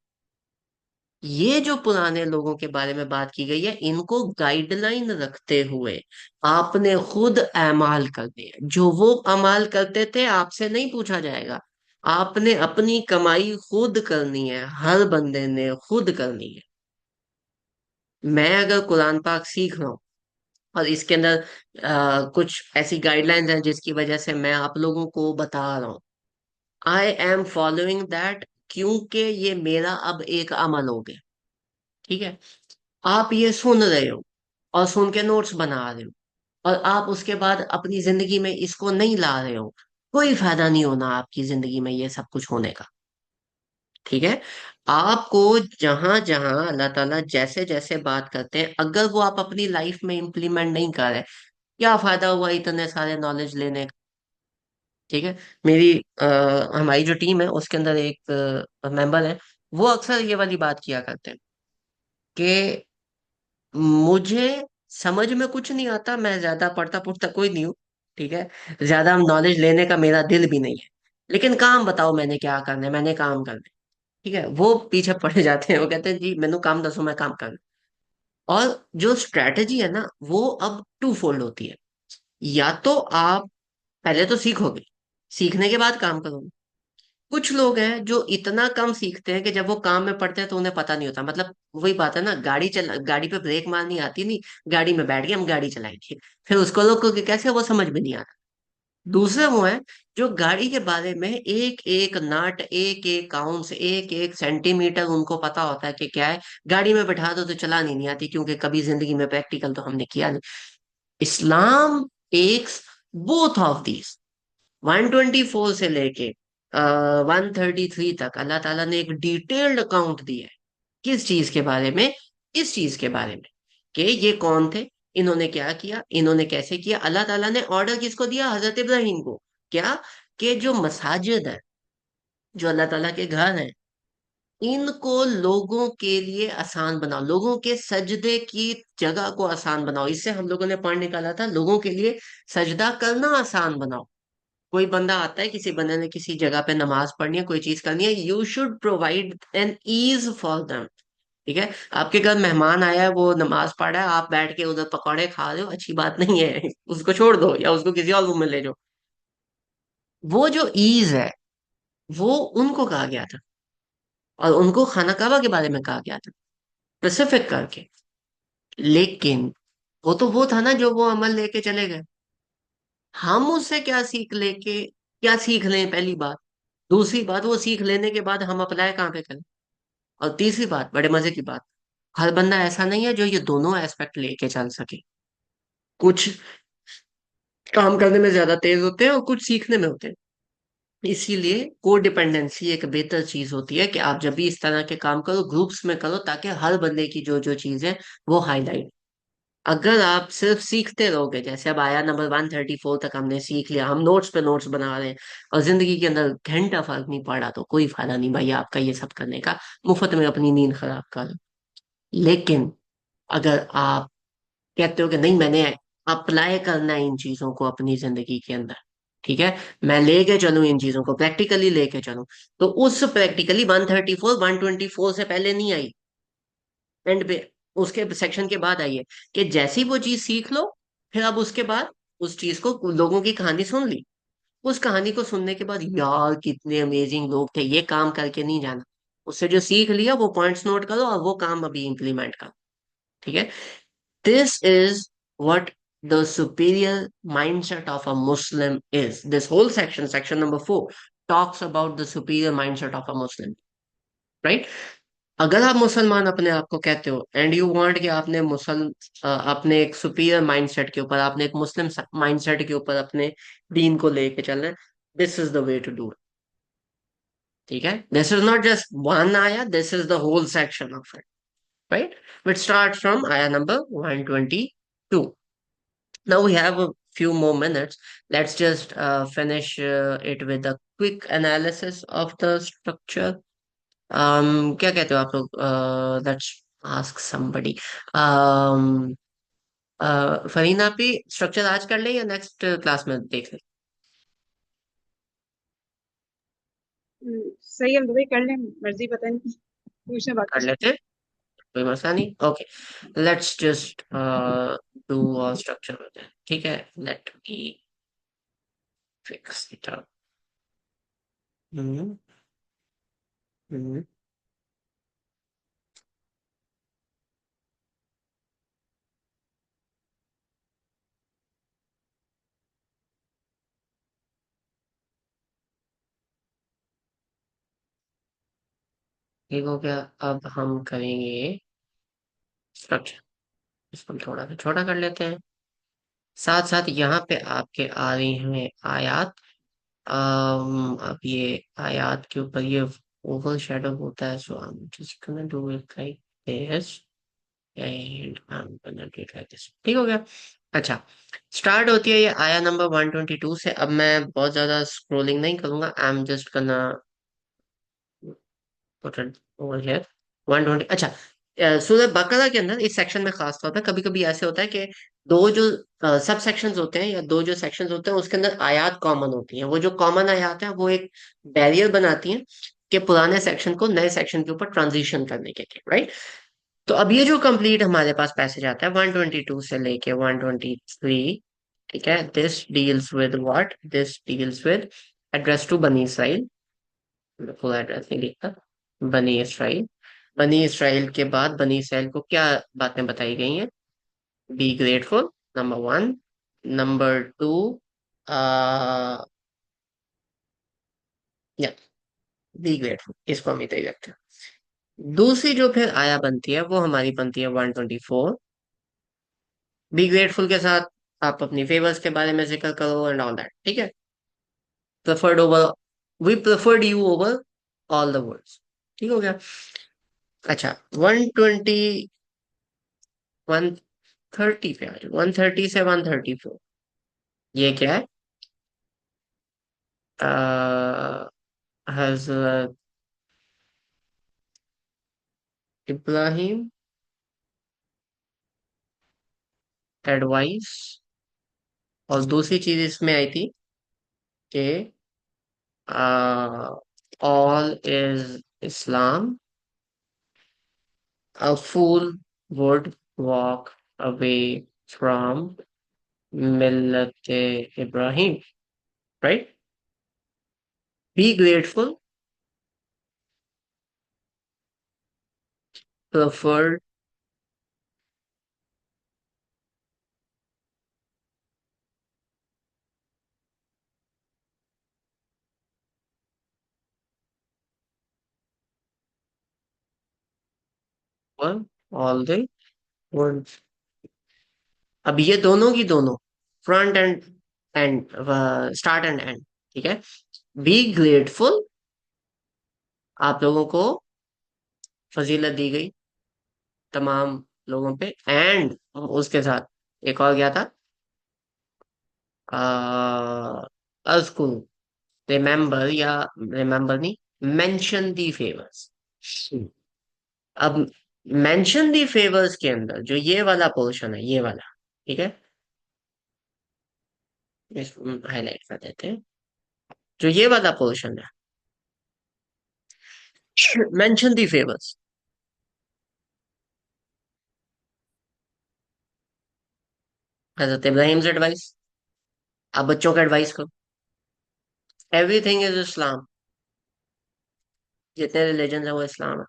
ये जो पुराने लोगों के बारे में बात की गई है, इनको गाइडलाइन रखते हुए आपने खुद अमाल करने हैं। जो वो अमाल करते थे आपसे नहीं पूछा जाएगा, आपने अपनी कमाई खुद करनी है, हर बंदे ने खुद करनी है। मैं अगर कुरान पाक सीख रहा हूँ और इसके अंदर कुछ ऐसी गाइडलाइंस हैं जिसकी वजह से मैं आप लोगों को बता रहा हूँ, आई एम फॉलोइंग दैट, क्योंकि ये मेरा अब एक अमल हो गया। ठीक है, आप ये सुन रहे हो और सुन के नोट्स बना रहे हो, और आप उसके बाद अपनी जिंदगी में इसको नहीं ला रहे हो, कोई फायदा नहीं होना आपकी जिंदगी में ये सब कुछ होने का। ठीक है, आपको जहां जहां अल्लाह ताला जैसे जैसे बात करते हैं, अगर वो आप अपनी लाइफ में इंप्लीमेंट नहीं कर रहे, क्या फायदा हुआ इतने सारे नॉलेज लेने का? ठीक है, मेरी हमारी जो टीम है उसके अंदर एक मेंबर है, वो अक्सर ये वाली बात किया करते हैं कि मुझे समझ में कुछ नहीं आता, मैं ज्यादा पढ़ता पुढ़ता कोई नहीं हूँ। ठीक है, ज्यादा नॉलेज लेने का मेरा दिल भी नहीं है, लेकिन काम बताओ मैंने क्या करना है, मैंने काम करना है। ठीक है, वो पीछे पड़ जाते हैं, वो कहते हैं जी मैंने काम दसो मैं काम करना। और जो स्ट्रेटेजी है ना, वो अब टू फोल्ड होती है। या तो आप पहले तो सीखोगे, सीखने के बाद काम करोगे, कुछ लोग हैं जो इतना कम सीखते हैं कि जब वो काम में पड़ते हैं तो उन्हें पता नहीं होता। मतलब वही बात है ना, गाड़ी पे ब्रेक मारनी आती नहीं, गाड़ी में बैठ के हम गाड़ी चलाएंगे, फिर उसको लोग को कि कैसे, वो समझ में नहीं आता। दूसरे वो हैं जो गाड़ी के बारे में एक एक नट, एक एक काउंट्स, एक एक सेंटीमीटर उनको पता होता है कि क्या है। गाड़ी में बैठा दो तो चलानी नहीं आती, क्योंकि कभी जिंदगी में प्रैक्टिकल तो हमने किया नहीं। इस्लाम टेक्स बोथ ऑफ दीज। 124 से लेके 133 तक अल्लाह ताला ने एक डिटेल्ड अकाउंट दिया है। किस चीज के बारे में? इस चीज के बारे में कि ये कौन थे, इन्होंने क्या किया, इन्होंने कैसे किया। अल्लाह ताला ने ऑर्डर किसको दिया? हजरत इब्राहिम को। क्या? कि जो मसाजिद है, जो अल्लाह ताला के घर हैं, इनको लोगों के लिए आसान बनाओ, लोगों के सजदे की जगह को आसान बनाओ। इससे हम लोगों ने पढ़ निकाला था, लोगों के लिए सजदा करना आसान बनाओ। कोई बंदा आता है, किसी बंदे ने किसी जगह पे नमाज पढ़नी है, कोई चीज करनी है, you should provide an ease for them. ठीक है? आपके घर मेहमान आया है, वो नमाज पढ़ रहा है, आप बैठ के उधर पकौड़े खा रहे हो, अच्छी बात नहीं है। उसको छोड़ दो या उसको किसी और रूम में ले जाओ। वो जो ईज है, वो उनको कहा गया था, और उनको खाना काबा के बारे में कहा गया था स्पेसिफिक करके। लेकिन वो था ना जो वो अमल लेके चले गए। हम उससे क्या सीख लें, पहली बात। दूसरी बात, वो सीख लेने के बाद हम अप्लाई कहाँ पे करें। और तीसरी बात, बड़े मजे की बात, हर बंदा ऐसा नहीं है जो ये दोनों एस्पेक्ट लेके चल सके। कुछ काम करने में ज्यादा तेज होते हैं और कुछ सीखने में होते हैं। इसीलिए कोड डिपेंडेंसी एक बेहतर चीज होती है कि आप जब भी इस तरह के काम करो, ग्रुप्स में करो, ताकि हर बंदे की जो जो चीज है वो हाईलाइट। अगर आप सिर्फ सीखते रहोगे, जैसे अब आया नंबर 134 तक हमने सीख लिया, हम नोट्स पे नोट्स बना रहे हैं, और जिंदगी के अंदर घंटा फर्क नहीं पड़ा, तो कोई फायदा नहीं भाई आपका ये सब करने का, मुफ्त में अपनी नींद खराब कर। लेकिन अगर आप कहते हो कि नहीं, मैंने अप्लाई करना है इन चीजों को अपनी जिंदगी के अंदर, ठीक है, मैं लेके चलूं इन चीजों को, प्रैक्टिकली लेके चलूं, तो उस प्रैक्टिकली 134 124 से पहले नहीं आई, एंड पे, उसके सेक्शन के बाद आई है। कि जैसी वो चीज सीख लो, फिर अब उसके बाद उस चीज को, लोगों की कहानी सुन ली, उस कहानी को सुनने के बाद यार कितने अमेजिंग लोग थे, ये काम करके नहीं जाना, उससे जो सीख लिया वो पॉइंट्स नोट करो और वो काम अभी इंप्लीमेंट करो। ठीक है? This is what the superior mindset of a Muslim is. This whole section, section number 4, talks about the superior mindset of a Muslim, right? अगर आप मुसलमान अपने आप को कहते हो, एंड यू वांट कि आपने अपने एक सुपीरियर माइंडसेट के ऊपर, आपने एक मुस्लिम माइंडसेट के ऊपर अपने दीन को लेके चलना है, this is the way to do it. ठीक है? This is not just one आया, this is the whole section of it, right? Which start from आया number 122. Now we have a few more minutes. Let's just finish it with a quick analysis of the structure. क्या कहते हो आप लोग? Let's ask somebody. um, Fareen, आप ही structure आज कर ले या नेक्स्ट क्लास में देख ले? सही है भाई, कर लें, मर्जी, पता नहीं, पूछना कर बाकी। लेते हैं, कोई मसला नहीं। Okay, let's just do structure with it. ठीक है, let me fix it up. हम्म हम्म ठीक हो गया। अब हम करेंगे स्ट्रक्चर, इसको हम थोड़ा सा छोटा कर लेते हैं। साथ साथ यहाँ पे आपके आ रही हैं आयात। अब ये आयात के ऊपर ये ओवर शेडो होता है, so I am just gonna do it like this, and I am gonna do it like this. ठीक हो गया? अच्छा, स्टार्ट होती है ये आया नंबर 122 से। अब मैं बहुत ज्यादा स्क्रोलिंग नहीं करूंगा, आई am just gonna put it over here. 120। अच्छा, सूरह बकरा के अंदर इस सेक्शन में खास तौर पे कभी कभी ऐसे होता है कि दो जो सब सेक्शंस होते हैं, या दो जो सेक्शंस होते हैं, उसके अंदर आयात कॉमन होती हैं। वो जो कॉमन आयात है वो एक बैरियर बनाती हैं कि पुराने सेक्शन को नए सेक्शन के ऊपर ट्रांजिशन करने के लिए, राइट? तो अब ये जो कंप्लीट हमारे पास पैसेज आता है 122 से लेके 123, ठीक है, this deals with what? This deals with address to बनी इसराइल। फुल एड्रेस नहीं लिखा। बनी इसराइल। बनी इसराइल के बाद बनी इसराइल को क्या बातें बताई गई हैं? Be grateful, number one. Number two, आ या बी ग्रेटफुल, इसको हम इतना ही रखते हैं। दूसरी जो फिर आया बनती है वो हमारी बनती है 124। बी ग्रेटफुल के साथ आप अपनी फेवर्स के बारे में जिक्र करो एंड ऑल दैट, ठीक है। Preferred over, we preferred you over all the words, ठीक हो गया। अच्छा, 130 पे आ जाओ, 130 से 134। ये क्या है? हजरत इब्राहिम एडवाइस, और दूसरी चीज इसमें आई थी कि all is Islam, a fool would walk away from Millat Ibrahim, right? Be grateful, preferred, were all the words। अब ये दोनों की दोनों, front end and, start and and, ठीक है। बी ग्रेटफुल, आप लोगों को फजीलत दी गई तमाम लोगों पे, एंड उसके साथ एक और क्या था? अज़कुर, रिमेम्बर, या रिमेम्बर नहीं, मेंशन दी फेवर्स। अब मेंशन दी फेवर्स के अंदर जो ये वाला पोर्शन है, ये वाला, ठीक है, इस हाईलाइट कर देते हैं। जो ये वाला पोर्शन है, mention the favours, Hazrat Ibrahim advice. आप बच्चों का एडवाइस करो, एवरीथिंग इज इस्लाम, जितने रिलीजन है वो इस्लाम है।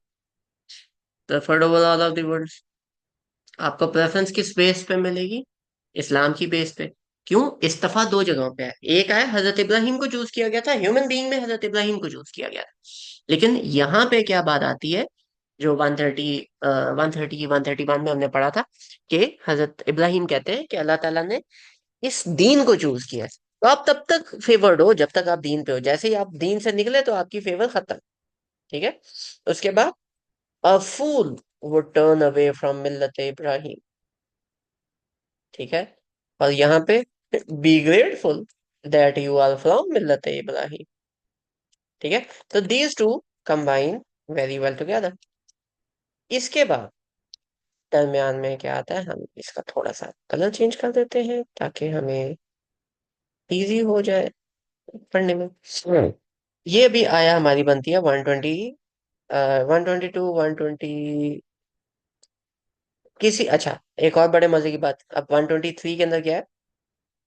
Preferred over all of the worlds. आपको प्रेफरेंस किस बेस पे मिलेगी? इस्लाम की बेस पे। क्यों? इस्तफा दो जगहों पे है। एक है हजरत इब्राहिम को चूज किया गया था, ह्यूमन बीइंग में हजरत इब्राहिम को चूज किया गया था। लेकिन यहाँ पे क्या बात आती है, जो 131 में हमने पढ़ा था कि हजरत इब्राहिम कहते हैं कि अल्लाह ताला ने इस दीन को चूज किया है। तो आप तब तक फेवर्ड हो जब तक आप दीन पे हो, जैसे ही आप दीन से निकले तो आपकी फेवर खत्म, ठीक है। उसके बाद a fool would turn away from मिल्लत इब्राहिम, ठीक है। और यहाँ पे be grateful that you are from मिल्लत इब्राहिम, ठीक है। तो these two combine very well together. इसके बाद दरमियान में क्या आता है, हम इसका थोड़ा सा कलर चेंज कर देते हैं ताकि हमें इजी हो जाए पढ़ने में। ये भी आया हमारी बनती है 120, 122, 120 किसी। अच्छा, एक और बड़े मजे की बात, अब 123 के अंदर क्या है?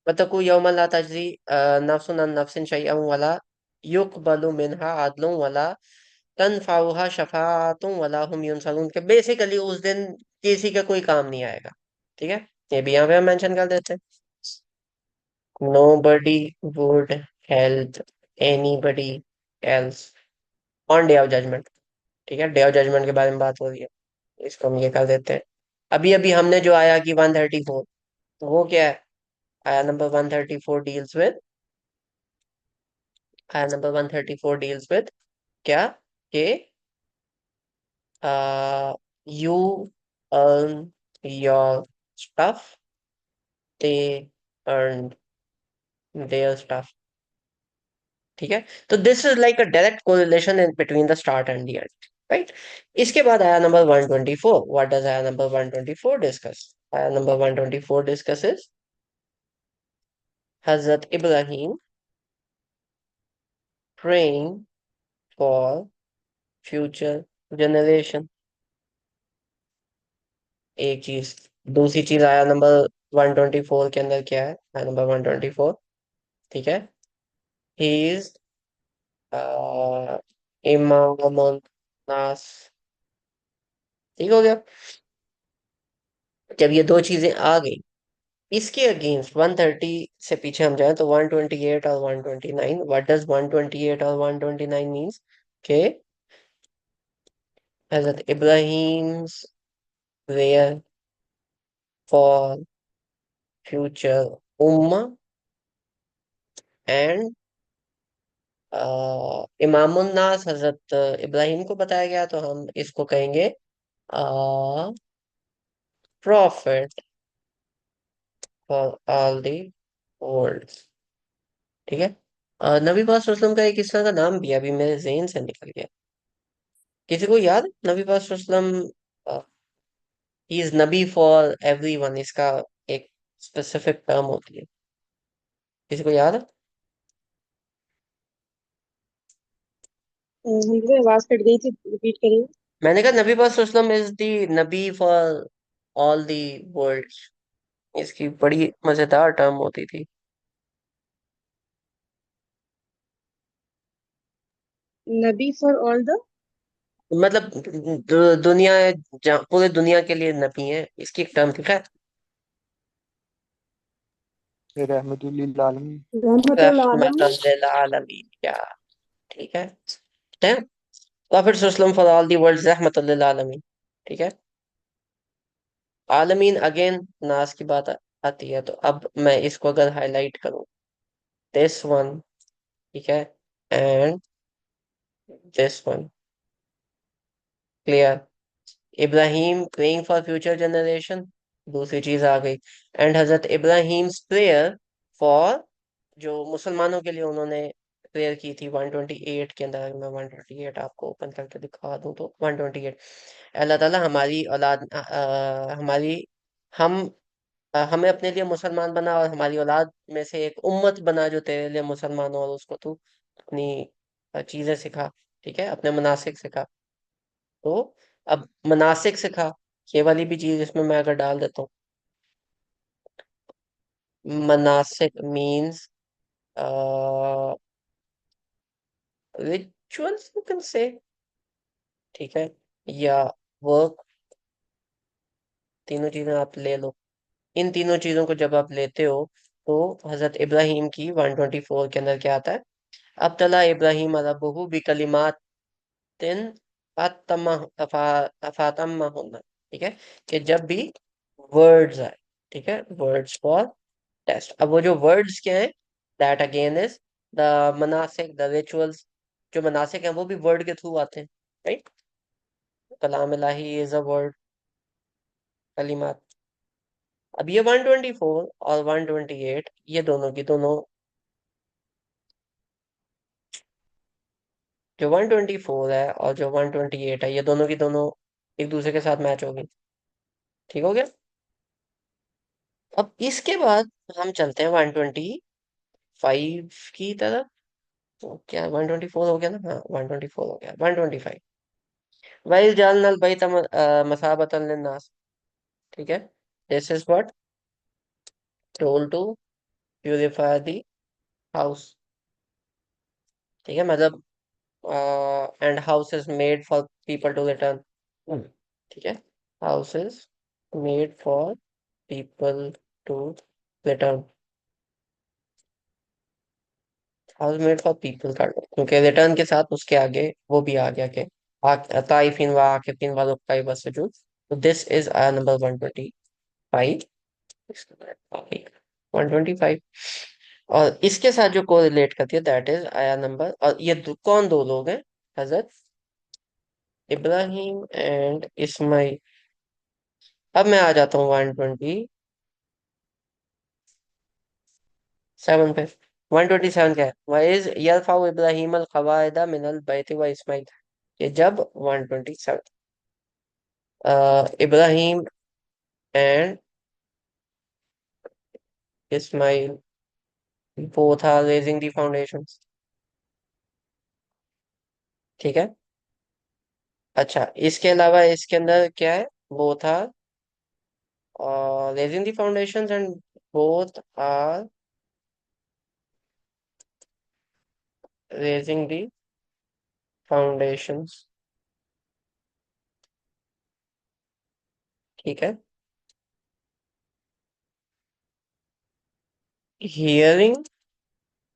वतकू यौमन ला तजज़ी नफ्सुन अन नफ्सिन शैअन वला युक़बलु मिनहा अदलुन वला तनफ़उहा शफ़ाअतुन वला हुम युनसरून, के बेसिकली उस दिन किसी का कोई काम नहीं आएगा, ठीक है। ये भी यहाँ पे हम मेंशन कर देते हैं। Nobody would help anybody else on day of judgment, ठीक है। डे ऑफ जजमेंट के बारे में बात हो रही है, इसको हम ये कर देते हैं। अभी अभी हमने जो आया कि 134, तो वो क्या है? आया नंबर 134 डील्स विद, आया नंबर 134 डील्स विद क्या? कि you earn your stuff, they earn their stuff, ठीक है। तो this is like a direct correlation in between the start and the end, right. इसके बाद आया नंबर 124। व्हाट डज आया नंबर 124 डिस्कस? आया number 124 discusses Hazrat Ibrahim praying for future generation, एक चीज। दूसरी चीज आया नंबर 124 के अंदर क्या है? आया नंबर 124, ठीक है। ही इज इमामुन नास। ठीक हो गया। जब ये दो चीजें आ गई, इसके अगेंस्ट 130 से पीछे हम जाएं तो 128 और 129। व्हाट डज 128 और 129 मीन्स? के हजरत इब्राहिम्स प्रेयर फॉर फ्यूचर उम्मा एंड इमामुन नास हजरत इब्राहिम को बताया गया, तो हम इसको कहेंगे profit for all the world. ठीक है। नबी पाक सल्लल्लाहु अलैहि वसल्लम का एक इस तरह का नाम भी है, अभी मेरे ज़हन से निकल गया। किसी को याद है? नबी पाक सल्लल्लाहु अलैहि वसल्लम he is Nabi for everyone, इसका एक स्पेसिफिक टर्म होती है। किसी को याद है? हमको आवाज कट गई थी, रिपीट करिए। मैंने कहा नबी पाक सल्लल्लाहु अलैहि वसल्लम is the Nabi for all the world. इसकी बड़ी मजेदार टर्म होती थी। नबी फॉर ऑल द। मतलब दुनिया, पूरे दुनिया के लिए नबी है, इसकी एक टर्म ठीक है। रहमतुल लिल आलमीन। रहमतुल आलमीन। रहमतल लिल आलमीन, क्या ठीक है। प्रॉफिट वसल्लम फॉर ऑल दी वर्ल्ड रहमतुल लिल आलमीन। ठीक है। आलमीन अगेन नास की बात आती है, तो अब मैं इसको अगर हाईलाइट करूं, दिस वन, ठीक है, and this one, clear. Ibrahim praying for future generation, दूसरी चीज आ गई। And Hazrat Ibrahim's prayer for, जो मुसलमानों के लिए उन्होंने प्रेयर की थी 128 के अंदर। अगर मैं 128 आपको ओपन करके दिखा दूं तो 128, अल्लाह ताला हमारी औलाद हमारी हम हमें अपने लिए मुसलमान बना और हमारी औलाद में से एक उम्मत बना जो तेरे लिए मुसलमान हो, और उसको तू अपनी चीजें सिखा। ठीक है, अपने मनासिक सिखा। तो अब मनासिक सिखा, ये वाली भी चीज इसमें मैं अगर डाल देता हूँ, मनासिक means rituals you can say, ठीक है, या वर्क, तीनों चीजें आप ले लो। इन तीनों चीजों को जब आप लेते हो तो हजरत इब्राहिम की 124 के अंदर क्या आता है? अब तला इब्राहिम रब्बुहु बिकलिमातिन अफातम्माहुन्ना। ठीक है, कि जब भी वर्ड्स आए, ठीक है, वर्ड्स फॉर टेस्ट। अब वो जो वर्ड्स क्या है, दैट अगेन इज द मनासिक, द रिचुअल्स। जो मनासिक हैं वो भी वर्ड के थ्रू आते हैं, राइट। कलाम इलाही इज अ वर्ड, कलिमात। अब ये 124 और 128, ये दोनों की दोनों, जो 124 है और जो 128 है, ये दोनों की दोनों एक दूसरे के साथ मैच होगी। ठीक हो गया। अब इसके बाद हम चलते हैं 125 की तरफ। तो क्या 124 हो गया ना? हाँ, 124 हो गया। 125, वाइल जालना बैत मसाबतन लिन्नास। ठीक है, this is what told to purify the house. ठीक है, मतलब and house is made for people to return. ठीक है, house is made for people to return. House made for people का, क्योंकि रिटर्न के साथ उसके आगे वो भी आ गया कि ताइफिन व आकिफिन व रुक्काई वसजूद। तो दिस इज आया नंबर 125। 125, और इसके साथ जो कोरिलेट करती है दैट इज आया नंबर, और ये कौन दो लोग हैं? हजरत इब्राहिम एंड इस्माइल। अब मैं आ जाता हूँ 127 पे। 127 क्या है? वाइज यरफाउ इब्राहिम अल कवाइदा मिनल बैत व इस्माइल। ये जब 127 Ibrahim and Ismail both are raising the foundations। ठीक है। अच्छा, इसके अलावा इसके अंदर क्या है? both are raising the foundations and both are raising the foundations. ठीक है. Hearing,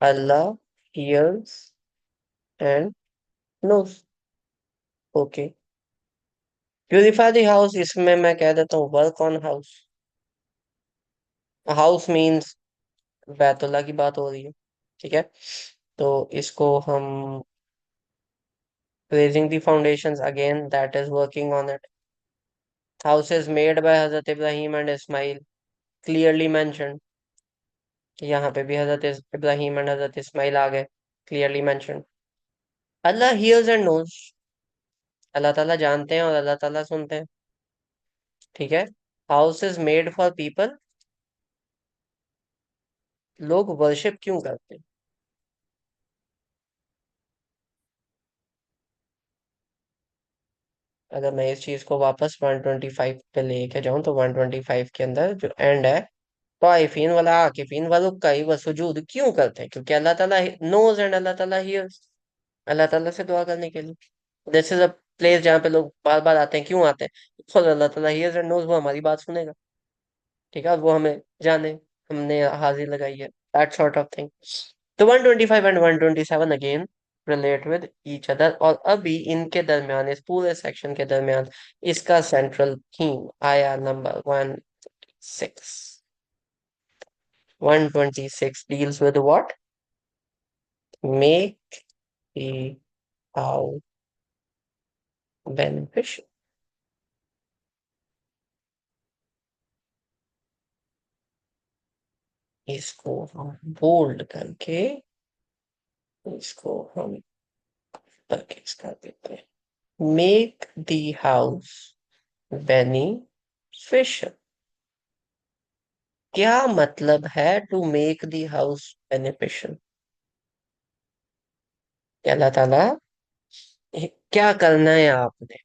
Allah hears and knows. Okay. Purify the house, इसमें मैं कह देता हूँ work on house. House means Baitullah की बात हो रही है. ठीक है. तो इसको हम raising the foundations again, that is working on it. House is made by Hazrat Ibrahim and Ismail, clearly mentioned. यहाँ पे भी हजरत इब्राहिम एंड हजरत इस्माइल आ गए, clearly mentioned. Allah hears and knows. अल्लाह ताला जानते हैं और अल्लाह ताला सुनते हैं. ठीक है. House is made for people. लोग वर्शिप क्यों करते हैं? अगर मैं इस चीज को वापस 125 पे लेके जाऊं तो 125 के अंदर जो एंड है, ताइफीन वाला आकिफीन वालों का ही वसुजूद क्यों करते हैं? क्योंकि अल्लाह ताला नोज एंड अल्लाह ताला हियर्स. अल्लाह ताला से दुआ करने के लिए. दिस इज अ प्लेस जहाँ पे लोग बार बार आते हैं. क्यों आते हैं? बिकॉज अल्लाह ताला हियर्स एंड नोज, वो हमारी बात सुनेगा. ठीक है. और वो हमें जाने हमने हाजिर लगाई है, दैट सॉर्ट ऑफ थिंग. तो 125 and 127 again relate with each other, और अभी इनके दरमियान, इस पूरे सेक्शन के दरमियान इसका सेंट्रल थीम आया number 126. 126 deals with what? Make the house beneficial. इसको हम बोल्ड करके इसको हम परचेज कर देते हैं. Make the house beneficial. क्या मतलब है to make the house beneficial? अल्लाह ताला क्या करना है आपने?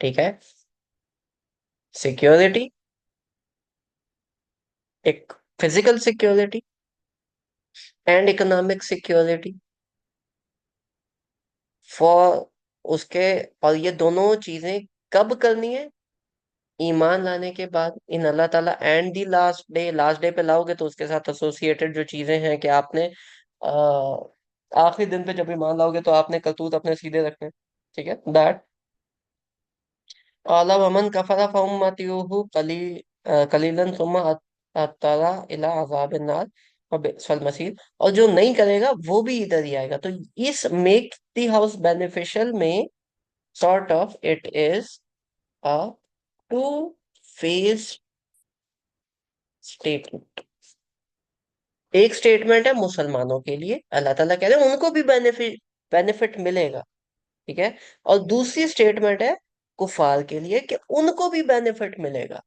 ठीक है. सिक्योरिटी, एक physical security and economic security for उसके. और ये दोनों चीजें कब करनी है? ईमान लाने के बाद इन अल्लाह ताला and the last day. Last day पे लाओगे तो उसके साथ एसोसिएटेड जो चीजें हैं कि आपने आखिरी दिन पे जब ईमान लाओगे तो आपने करतूत अपने सीधे रखने. ठीक है. दैट आला वमन कफरा फउम्मतुहु कलीलन सुम्मा अत्तरा इला अज़ाबिन नार व बि'सल मसीर. और जो नहीं करेगा वो भी इधर ही आएगा. तो इस मेक द हाउस बेनिफिशियल में sort of it is a two phase statement. एक स्टेटमेंट है मुसलमानों के लिए, अल्लाह ताला कह रहे हैं उनको भी बेनिफिट बेनिफिट मिलेगा. ठीक है. और दूसरी स्टेटमेंट है कुफार के लिए कि उनको भी बेनिफिट मिलेगा.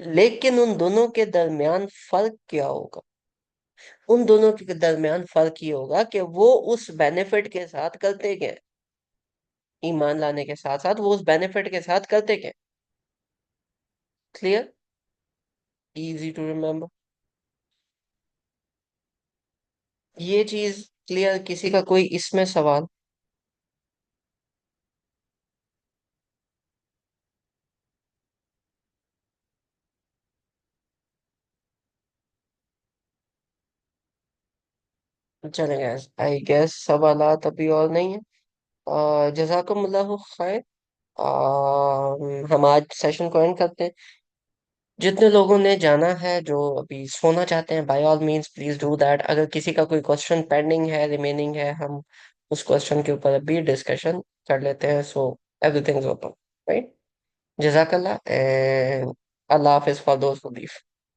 लेकिन उन दोनों के दरमियान फर्क क्या होगा? उन दोनों के दरमियान फर्क ये होगा कि वो उस बेनिफिट के साथ करते क्या है. ईमान लाने के साथ साथ वो उस बेनिफिट के साथ करते क्या? क्लियर? Easy to remember. ये चीज क्लियर? किसी का कोई इसमें सवाल? चलेगा. आई गेस सवालात अभी और नहीं है. जजाकुमुल्लाहु खैर. हम आज सेशन को एंड करते हैं. जितने लोगों ने जाना है, जो अभी सोना चाहते हैं, by all means please do that. अगर किसी का कोई क्वेश्चन पेंडिंग है, रिमेनिंग है, हम उस क्वेश्चन के ऊपर अभी डिस्कशन कर लेते हैं. So everything is open. Right. जजाकल्ला एंड अल्लाह हाफिज फॉर दोस्त हु लीव.